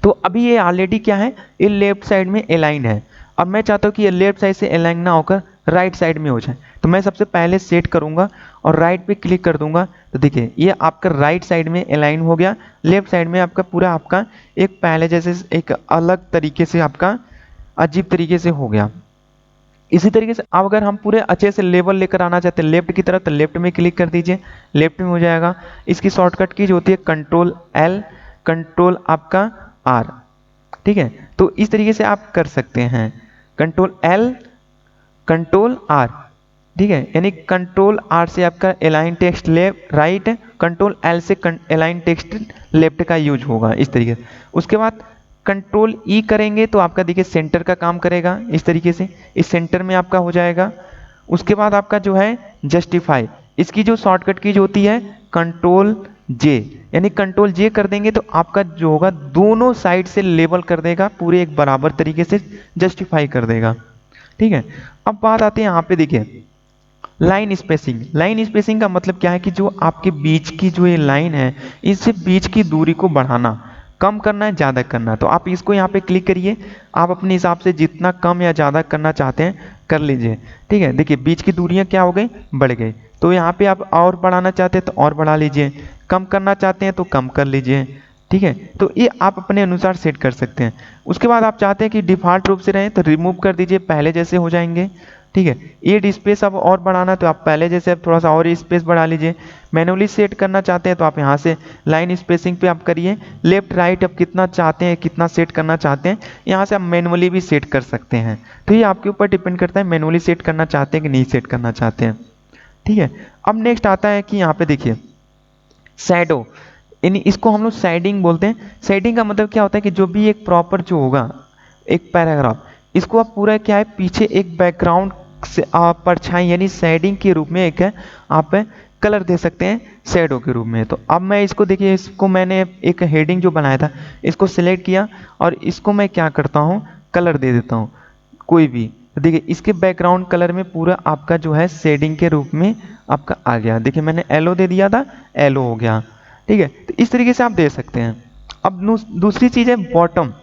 तो अभी ये ऑलरेडी क्या है, ये लेफ्ट साइड में अलाइन है। अब मैं चाहता हूँ कि ये लेफ्ट साइड से अलाइन ना होकर राइट साइड में हो जाए, तो मैं सबसे पहले सेट करूंगा और राइट पे क्लिक कर दूंगा। तो देखिए ये आपका राइट साइड में अलाइन हो गया, लेफ्ट साइड में आपका पूरा आपका एक पहले जैसे एक अलग तरीके से आपका अजीब तरीके से हो गया। इसी तरीके से अब अगर हम पूरे अच्छे से लेवल लेकर आना चाहते हैं लेफ्ट की तरफ, तो लेफ्ट में क्लिक कर दीजिए, लेफ्ट में हो जाएगा। इसकी शॉर्टकट की जो होती है कंट्रोल एल, कंट्रोल आपका आर। ठीक है, तो इस तरीके से आप कर सकते हैं, कंट्रोल एल कंट्रोल आर। ठीक है, यानी कंट्रोल आर से आपका align text left right, control L से अलाइन टेक्स्ट लेफ्ट का यूज होगा इस तरीके से। उसके बाद कंट्रोल ई करेंगे तो आपका देखिए सेंटर का काम करेगा इस तरीके से, इस सेंटर में आपका हो जाएगा। उसके बाद आपका जो है जस्टिफाई, इसकी जो शॉर्टकट की जो होती है कंट्रोल जे, यानी कंट्रोल जे कर देंगे तो आपका जो होगा दोनों साइड से लेवल कर देगा, पूरे एक बराबर तरीके से जस्टिफाई कर देगा। ठीक है, अब बात आती है यहाँ पे देखिए लाइन स्पेसिंग। लाइन स्पेसिंग का मतलब क्या है कि जो आपके बीच की जो ये लाइन है, इससे बीच की दूरी को बढ़ाना, कम करना है ज़्यादा करना। तो आप इसको यहाँ पे क्लिक करिए, आप अपने हिसाब से जितना कम या ज़्यादा करना चाहते हैं कर लीजिए। ठीक है, देखिए बीच की दूरियाँ क्या हो गई, बढ़ गई। तो यहाँ पे आप और बढ़ाना चाहते हैं तो और बढ़ा लीजिए, कम करना चाहते हैं तो कम कर लीजिए। ठीक है, तो ये आप अपने अनुसार सेट कर सकते हैं। उसके बाद आप चाहते हैं कि डिफ़ॉल्ट रूप से रहें तो रिमूव कर दीजिए, पहले जैसे हो जाएंगे। ठीक है, ये स्पेस अब और बढ़ाना है तो आप पहले जैसे अब थोड़ा सा और स्पेस बढ़ा लीजिए। मैनुअली सेट करना चाहते हैं तो आप यहाँ से लाइन स्पेसिंग पे आप करिए, लेफ्ट राइट आप कितना चाहते हैं, कितना सेट करना चाहते हैं, यहाँ से आप मैनुअली भी सेट कर सकते हैं। तो ये आपके ऊपर डिपेंड करता है मैनुअली सेट करना चाहते हैं कि नहीं सेट करना चाहते हैं। ठीक है, अब नेक्स्ट आता है कि यहाँ पे देखिए शैडो, यानी इसको हम लोग शेडिंग बोलते हैं। शेडिंग का मतलब क्या होता है कि जो भी एक प्रॉपर जो होगा एक पैराग्राफ, इसको आप पूरा क्या है पीछे एक बैकग्राउंड से परछाई यानी शेडिंग के रूप में एक है आप कलर दे सकते हैं शेडो के रूप में। तो अब मैं इसको देखिए, इसको मैंने एक हेडिंग जो बनाया था इसको सिलेक्ट किया और इसको मैं क्या करता हूँ, कलर दे देता हूँ कोई भी। तो देखिए इसके बैकग्राउंड कलर में पूरा आपका जो है शेडिंग के रूप में आपका आ गया। देखिए मैंने येलो दे दिया था, येलो हो गया। ठीक है, तो इस तरीके से आप दे सकते हैं। अब दूसरी चीज़ है बॉटम।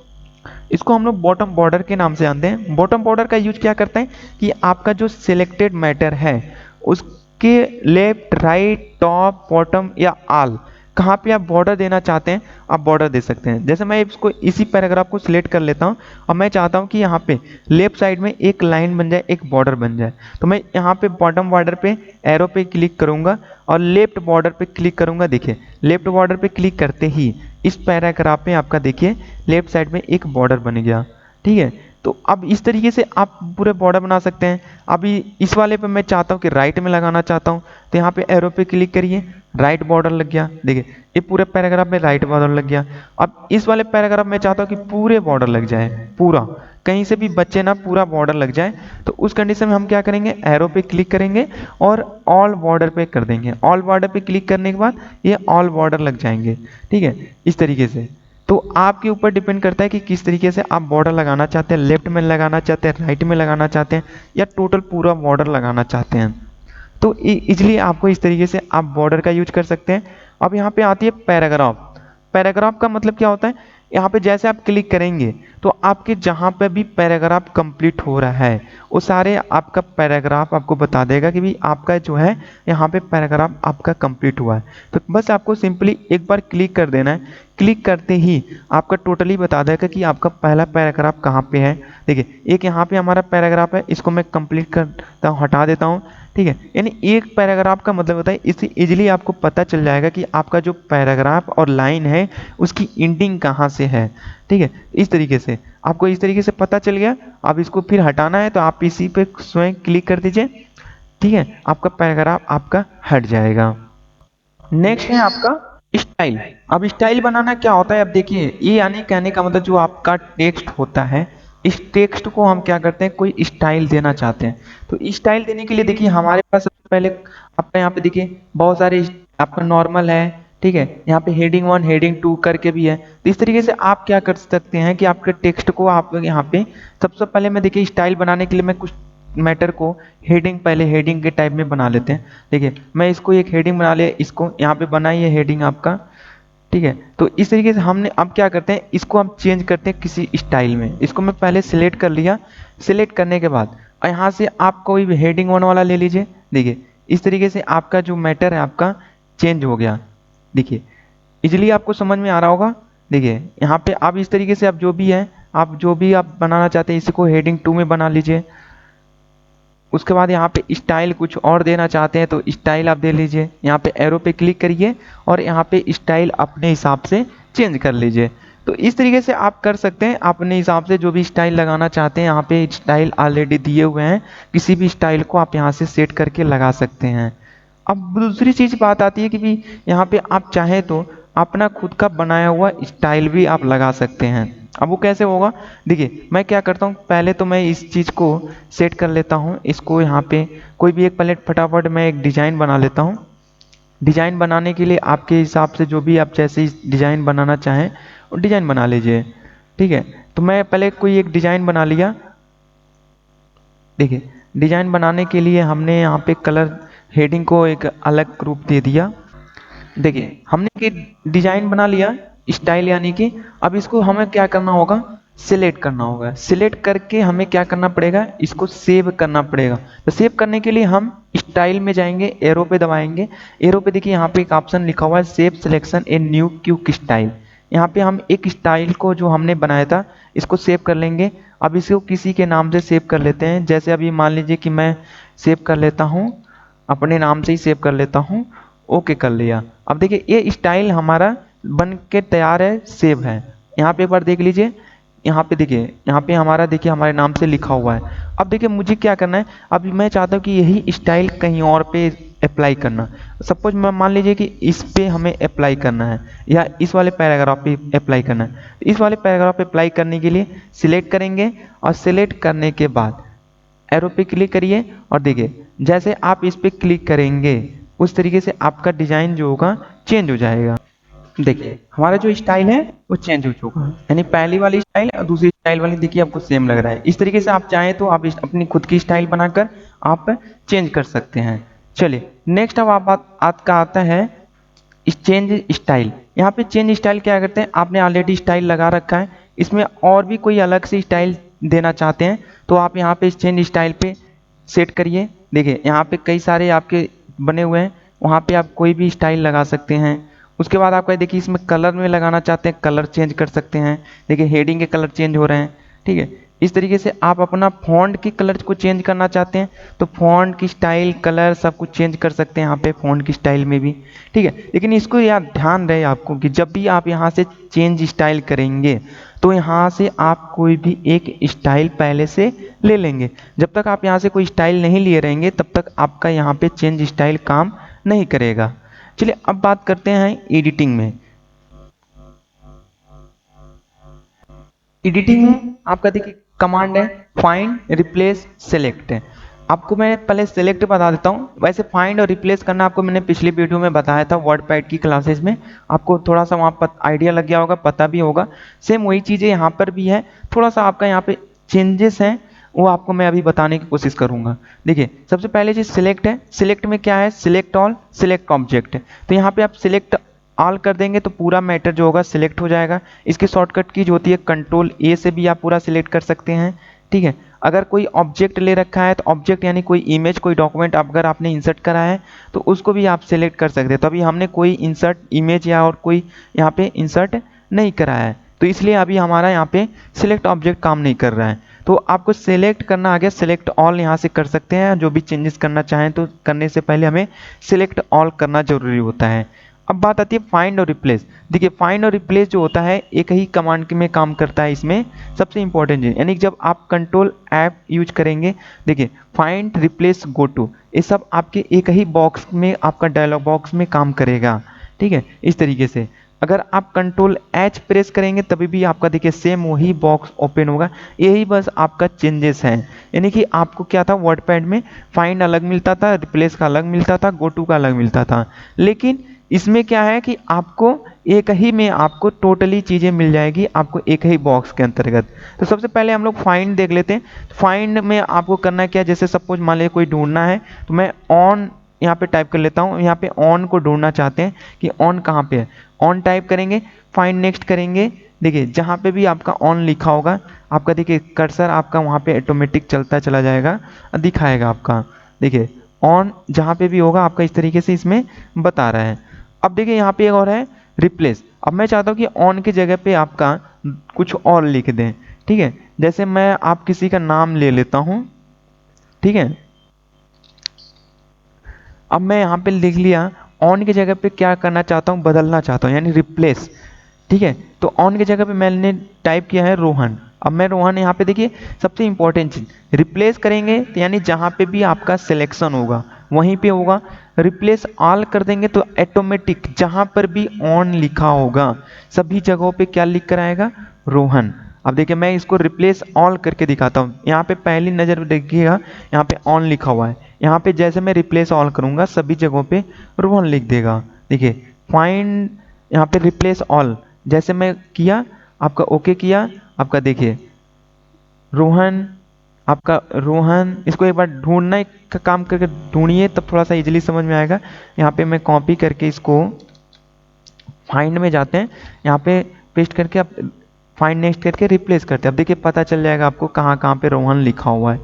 इसको हम लोग बॉटम बॉर्डर के नाम से जानते हैं। बॉटम बॉर्डर का यूज क्या करते हैं कि आपका जो सिलेक्टेड मैटर है उसके लेफ्ट राइट टॉप बॉटम या ऑल कहाँ पे आप बॉर्डर देना चाहते हैं आप बॉर्डर दे सकते हैं। जैसे मैं इसको इसी पैराग्राफ को सिलेक्ट कर लेता हूँ और मैं चाहता हूँ कि यहाँ पे लेफ्ट साइड में एक लाइन बन जाए, एक बॉर्डर बन जाए। तो मैं यहाँ पे बॉटम बॉर्डर पे एरो पे क्लिक करूँगा और लेफ्ट बॉर्डर पे क्लिक करूँगा। देखिए लेफ्ट बॉर्डर पे क्लिक करते ही इस पैराग्राफ में आपका देखिए लेफ्ट साइड में एक बॉर्डर बन गया। ठीक है, तो अब इस तरीके से आप पूरे बॉर्डर बना सकते हैं। अभी इस वाले पे मैं चाहता हूँ कि राइट में लगाना चाहता हूँ, तो यहाँ पे एरो पे क्लिक करिए, राइट बॉर्डर लग गया। देखिए ये पूरे पैराग्राफ में राइट बॉर्डर लग गया। अब इस वाले पैराग्राफ में चाहता हूँ कि पूरे बॉर्डर लग जाए, पूरा कहीं से भी बच्चे ना, पूरा बॉर्डर लग जाए। तो उस कंडीशन में हम क्या करेंगे, एरो पे क्लिक करेंगे और ऑल बॉर्डर पे कर देंगे। ऑल बॉर्डर पे क्लिक करने के बाद ये ऑल बॉर्डर लग जाएंगे। ठीक है, इस तरीके से। तो आपके ऊपर डिपेंड करता है कि किस तरीके से आप बॉर्डर लगाना चाहते हैं, लेफ्ट में लगाना चाहते हैं, राइट में लगाना चाहते हैं, या टोटल पूरा बॉर्डर लगाना चाहते हैं। तो इसलिए आपको इस तरीके से आप बॉर्डर का यूज कर सकते हैं। अब यहाँ पे आती है पैराग्राफ। पैराग्राफ का मतलब क्या होता है, यहाँ पे जैसे आप क्लिक करेंगे तो आपके जहाँ पे भी पैराग्राफ कंप्लीट हो रहा है वो सारे आपका पैराग्राफ आपको बता देगा कि भी आपका जो है यहाँ पे पैराग्राफ आपका कंप्लीट हुआ है। तो बस आपको सिंपली एक बार क्लिक कर देना है। क्लिक करते ही आपका टोटली बता देगा कि आपका पहला पैराग्राफ कहाँ पे है। देखिए एक यहाँ पे हमारा पैराग्राफ है, इसको मैं कंप्लीट करता हूँ, हटा देता हूँ। ठीक है, यानी एक पैराग्राफ का मतलब होता है, इससे इजीली आपको पता चल जाएगा कि आपका जो पैराग्राफ और लाइन है उसकी एंडिंग कहाँ से है। ठीक है, इस तरीके से आपको इस तरीके से पता चल गया। अब इसको फिर हटाना है तो आप इसी पे स्वयं क्लिक कर दीजिए। ठीक है, आपका पैराग्राफ आपका हट जाएगा। नेक्स्ट है आपका स्टाइल। अब स्टाइल बनाना क्या होता है, अब देखिए ये यानी कहने का मतलब जो आपका टेक्स्ट होता है, इस टेक्स्ट को हम क्या करते हैं, कोई स्टाइल देना चाहते हैं। तो स्टाइल देने के लिए देखिए हमारे पास सबसे पहले आपका यहाँ पे देखिए बहुत सारे आपका नॉर्मल है। ठीक है, यहाँ पे हेडिंग 1 हेडिंग 2 करके भी है। तो इस तरीके से आप क्या कर सकते हैं कि आपके टेक्स्ट को आप यहाँ पे सबसे पहले मैं देखिए स्टाइल बनाने के लिए मैं कुछ मैटर को हेडिंग, पहले हेडिंग के टाइप में बना लेते हैं। देखिए मैं इसको एक हेडिंग बना लिया, इसको यहाँ पे बनाइए हेडिंग आपका। ठीक है, तो इस तरीके से हमने अब क्या करते हैं, इसको हम चेंज करते हैं किसी स्टाइल में। इसको मैं पहले सिलेक्ट कर लिया। सिलेक्ट करने के बाद यहाँ से आप कोई भी हेडिंग 1 वाला ले लीजिए। देखिए इस तरीके से आपका जो मैटर है आपका चेंज हो गया। देखिए इजीली आपको समझ में आ रहा होगा। देखिए यहाँ पे आप इस तरीके से आप जो भी है, आप जो भी आप बनाना चाहते हैं इसको हेडिंग 2 में बना लीजिए। उसके बाद यहाँ पे स्टाइल कुछ और देना चाहते हैं तो स्टाइल आप दे लीजिए। यहाँ पे एरो पे क्लिक करिए और यहाँ पे स्टाइल अपने हिसाब से चेंज कर लीजिए। तो इस तरीके से आप कर सकते हैं अपने हिसाब से जो भी स्टाइल लगाना चाहते हैं। यहाँ पे स्टाइल ऑलरेडी दिए हुए हैं, किसी भी स्टाइल को आप यहाँ से सेट करके लगा सकते हैं। अब दूसरी चीज़ बात आती है कि भी यहाँ पे आप चाहें तो अपना खुद का बनाया हुआ स्टाइल भी आप लगा सकते हैं। अब वो कैसे होगा, देखिए मैं क्या करता हूँ, पहले तो मैं इस चीज़ को सेट कर लेता हूँ। इसको यहाँ पे कोई भी एक पहले फटाफट मैं एक डिज़ाइन बना लेता हूँ। डिज़ाइन बनाने के लिए आपके हिसाब से जो भी आप जैसे डिज़ाइन बनाना चाहें वो डिज़ाइन बना लीजिए। ठीक है, तो मैं पहले कोई एक डिज़ाइन बना लिया। देखिए डिज़ाइन बनाने के लिए हमने यहाँ पे कलर हेडिंग को एक अलग रूप दे दिया। देखिए हमने कि डिजाइन बना लिया स्टाइल, यानी कि अब इसको हमें क्या करना होगा, सिलेक्ट करना होगा। सिलेक्ट करके हमें क्या करना पड़ेगा, इसको सेव करना पड़ेगा। तो सेव करने के लिए हम स्टाइल में जाएंगे, एरो पे दबाएंगे। एरो पे देखिए यहाँ पे एक ऑप्शन लिखा हुआ है save selection a new quick style. यहाँ पे हम एक स्टाइल को जो हमने बनाया था इसको सेव कर लेंगे। अब इसको किसी के नाम से सेव कर लेते हैं। जैसे अभी मान लीजिए कि मैं सेव कर लेता हूँ, अपने नाम से ही सेव कर लेता हूँ। ओके कर लिया। अब देखिए ये स्टाइल हमारा बन के तैयार है, सेव है। यहाँ पे एक बार देख लीजिए, यहाँ पे देखिए, यहाँ पे हमारा देखिए हमारे नाम से लिखा हुआ है। अब देखिए मुझे क्या करना है, अभी मैं चाहता हूँ कि यही स्टाइल कहीं और पे अप्लाई करना। सपोज मैं मान लीजिए कि इस पे हमें अप्लाई करना है या इस वाले पैराग्राफ पे अप्लाई करना है। तो इस वाले पैराग्राफ पे अप्लाई करने के लिए सिलेक्ट करेंगे और सिलेक्ट करने के बाद एरो पे क्लिक करिए और देखिए जैसे आप इस पे क्लिक करेंगे उस तरीके से आपका डिजाइन जो होगा चेंज हो जाएगा। देखिए हमारा जो स्टाइल है वो चेंज हो चुका है, यानी पहली वाली स्टाइल और दूसरी स्टाइल वाली देखिए आपको सेम लग रहा है। इस तरीके से आप चाहें तो आप अपनी खुद की स्टाइल बनाकर आप चेंज कर सकते हैं। चलिए नेक्स्ट अब आप आपका आता है चेंज स्टाइल। यहाँ पे चेंज स्टाइल क्या करते हैं, आपने ऑलरेडी स्टाइल लगा रखा है, इसमें और भी कोई अलग से स्टाइल देना चाहते हैं तो आप यहाँ पे चेंज स्टाइल पे सेट करिए। देखिए यहाँ पे कई सारे आपके बने हुए हैं, वहाँ पे आप कोई भी स्टाइल लगा सकते हैं। उसके बाद आपका देखिए इसमें कलर में लगाना चाहते हैं, कलर चेंज कर सकते हैं। देखिए हेडिंग के कलर चेंज हो रहे हैं, ठीक है। इस तरीके से आप अपना फॉन्ट के कलर को चेंज करना चाहते हैं तो फॉन्ट की स्टाइल कलर सब कुछ चेंज कर सकते हैं यहाँ पे फॉन्ट की स्टाइल में भी, ठीक है। लेकिन इसको यार ध्यान रहे आपको कि जब भी आप यहाँ से चेंज स्टाइल करेंगे तो यहाँ से आप कोई भी एक स्टाइल पहले से ले लेंगे। जब तक आप यहाँ से कोई स्टाइल नहीं लिए रहेंगे तब तक आपका यहाँ पे चेंज स्टाइल काम नहीं करेगा। चलिए अब बात करते हैं एडिटिंग में। एडिटिंग में आपका देखिए कमांड है फाइंड रिप्लेस सेलेक्ट। आपको मैं पहले सेलेक्ट बता देता हूँ। वैसे फाइंड और रिप्लेस करना आपको मैंने पिछली वीडियो में बताया था वर्डपैड की क्लासेस में, आपको थोड़ा सा वहाँ पर आइडिया लग गया होगा, पता भी होगा। सेम वही चीज़ें यहाँ पर भी है, थोड़ा सा आपका यहाँ पे चेंजेस हैं वो आपको मैं अभी बताने की कोशिश करूँगा। देखिए सबसे पहले चीज़ सिलेक्ट है। सिलेक्ट में क्या है, सिलेक्ट ऑल सिलेक्ट ऑब्जेक्ट। तो यहाँ पे आप सिलेक्ट ऑल कर देंगे तो पूरा मैटर जो होगा सिलेक्ट हो जाएगा। इसकी शॉर्टकट की जो होती है कंट्रोल ए से भी आप पूरा सिलेक्ट कर सकते हैं, ठीक है। अगर कोई ऑब्जेक्ट ले रखा है तो ऑब्जेक्ट यानी कोई इमेज कोई डॉक्यूमेंट अगर आपने इंसर्ट करा है तो उसको भी आप सिलेक्ट कर सकते हैं। तो अभी हमने कोई इंसर्ट इमेज या और कोई यहाँ पे इंसर्ट नहीं करा है तो इसलिए अभी हमारा यहाँ पे सिलेक्ट ऑब्जेक्ट काम नहीं कर रहा है। तो आपको सिलेक्ट करना आ गया, सिलेक्ट ऑल यहाँ से कर सकते हैं। जो भी चेंजेस करना चाहें तो करने से पहले हमें सिलेक्ट ऑल करना जरूरी होता है। अब बात आती है फाइंड और रिप्लेस। देखिए फाइंड और रिप्लेस जो होता है एक ही कमांड में काम करता है। इसमें सबसे इंपॉर्टेंट चीज यानी जब आप कंट्रोल ऐप यूज करेंगे, देखिए फाइंड रिप्लेस गो टू, ये सब आपके एक ही बॉक्स में आपका डायलॉग बॉक्स में काम करेगा, ठीक है। इस तरीके से अगर आप कंट्रोल एच प्रेस करेंगे तभी भी आपका देखिए सेम वही बॉक्स ओपन होगा। यही बस आपका चेंजेस है, यानी कि आपको क्या था वर्डपैड में फाइंड अलग मिलता था, रिप्लेस का अलग मिलता था, गो टू का अलग मिलता था। लेकिन इसमें क्या है कि आपको एक ही में आपको टोटली चीज़ें मिल जाएगी आपको एक ही बॉक्स के अंतर्गत। तो सबसे पहले हम लोग फाइंड देख लेते हैं। फाइंड में आपको करना क्या है, जैसे सपोज मान लीजिए कोई ढूंढना है तो मैं ऑन यहाँ पे टाइप कर लेता हूँ। यहाँ पे ऑन को ढूंढना चाहते हैं कि ऑन कहाँ पे है, ऑन टाइप करेंगे, फाइंड नेक्स्ट करेंगे। देखिए जहाँ पे भी आपका ऑन लिखा होगा आपका देखिए कर्सर आपका वहाँ पे ऑटोमेटिक चलता चला जाएगा, दिखाएगा आपका। देखिए ऑन जहाँ पे भी होगा आपका इस तरीके से इसमें बता रहा है। अब देखिए यहाँ पे एक और है रिप्लेस। अब मैं चाहता हूँ कि ऑन की जगह पे आपका कुछ और लिख दें, ठीक है। जैसे मैं आप किसी का नाम ले लेता हूँ, ठीक है। अब मैं यहाँ पे लिख लिया ऑन की जगह पे क्या करना चाहता हूँ, बदलना चाहता हूँ यानी रिप्लेस, ठीक है। तो ऑन की जगह पे मैंने टाइप किया है रोहन। अब मैं रोहन यहाँ पे देखिए सबसे इंपॉर्टेंट चीज रिप्लेस करेंगे तो यानी जहाँ पे भी आपका सिलेक्शन होगा वहीं पे होगा। रिप्लेस ऑल कर देंगे तो ऑटोमेटिक जहाँ पर भी ऑन लिखा होगा सभी जगहों पे क्या लिख कर आएगा, रोहन। अब देखिए मैं इसको रिप्लेस ऑल करके दिखाता हूँ। यहाँ पे पहली नज़र देखिएगा यहाँ पे ऑन लिखा हुआ है, यहाँ पे जैसे मैं रिप्लेस ऑल करूँगा सभी जगहों पे रोहन लिख देगा। देखिए फाइंड यहाँ पे रिप्लेस ऑल जैसे मैं किया आपका ओके किया, आपका देखिए रोहन, आपका रोहन। इसको एक बार ढूंढना का काम करके ढूंढिए तब थोड़ा सा इजीली समझ में आएगा। यहाँ पे मैं कॉपी करके इसको फाइंड में जाते हैं, यहाँ पे पेस्ट करके आप फाइंड नेक्स्ट करके रिप्लेस करते हैं। अब देखिए पता चल जाएगा आपको कहाँ कहाँ पे रोहन लिखा हुआ है,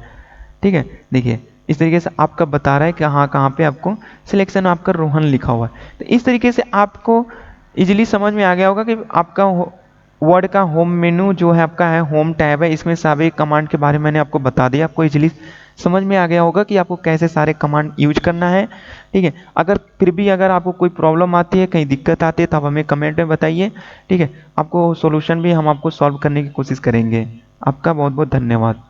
ठीक है। देखिए इस तरीके से आपका बता रहा है कि कहाँ कहाँ पे आपको सिलेक्शन आपका रोहन लिखा हुआ है। तो इस तरीके से आपको इजीली समझ में आ गया होगा कि आपका वर्ड का होम मेनू जो है आपका है होम टैब है, इसमें सभी कमांड के बारे में मैंने आपको बता दिया। आपको इजीली समझ में आ गया होगा कि आपको कैसे सारे कमांड यूज करना है, ठीक है। अगर फिर भी अगर आपको कोई प्रॉब्लम आती है, कहीं दिक्कत आती है तो आप हमें कमेंट में बताइए, ठीक है। आपको सॉल्यूशन भी हम आपको सॉल्व करने की कोशिश करेंगे। आपका बहुत बहुत धन्यवाद।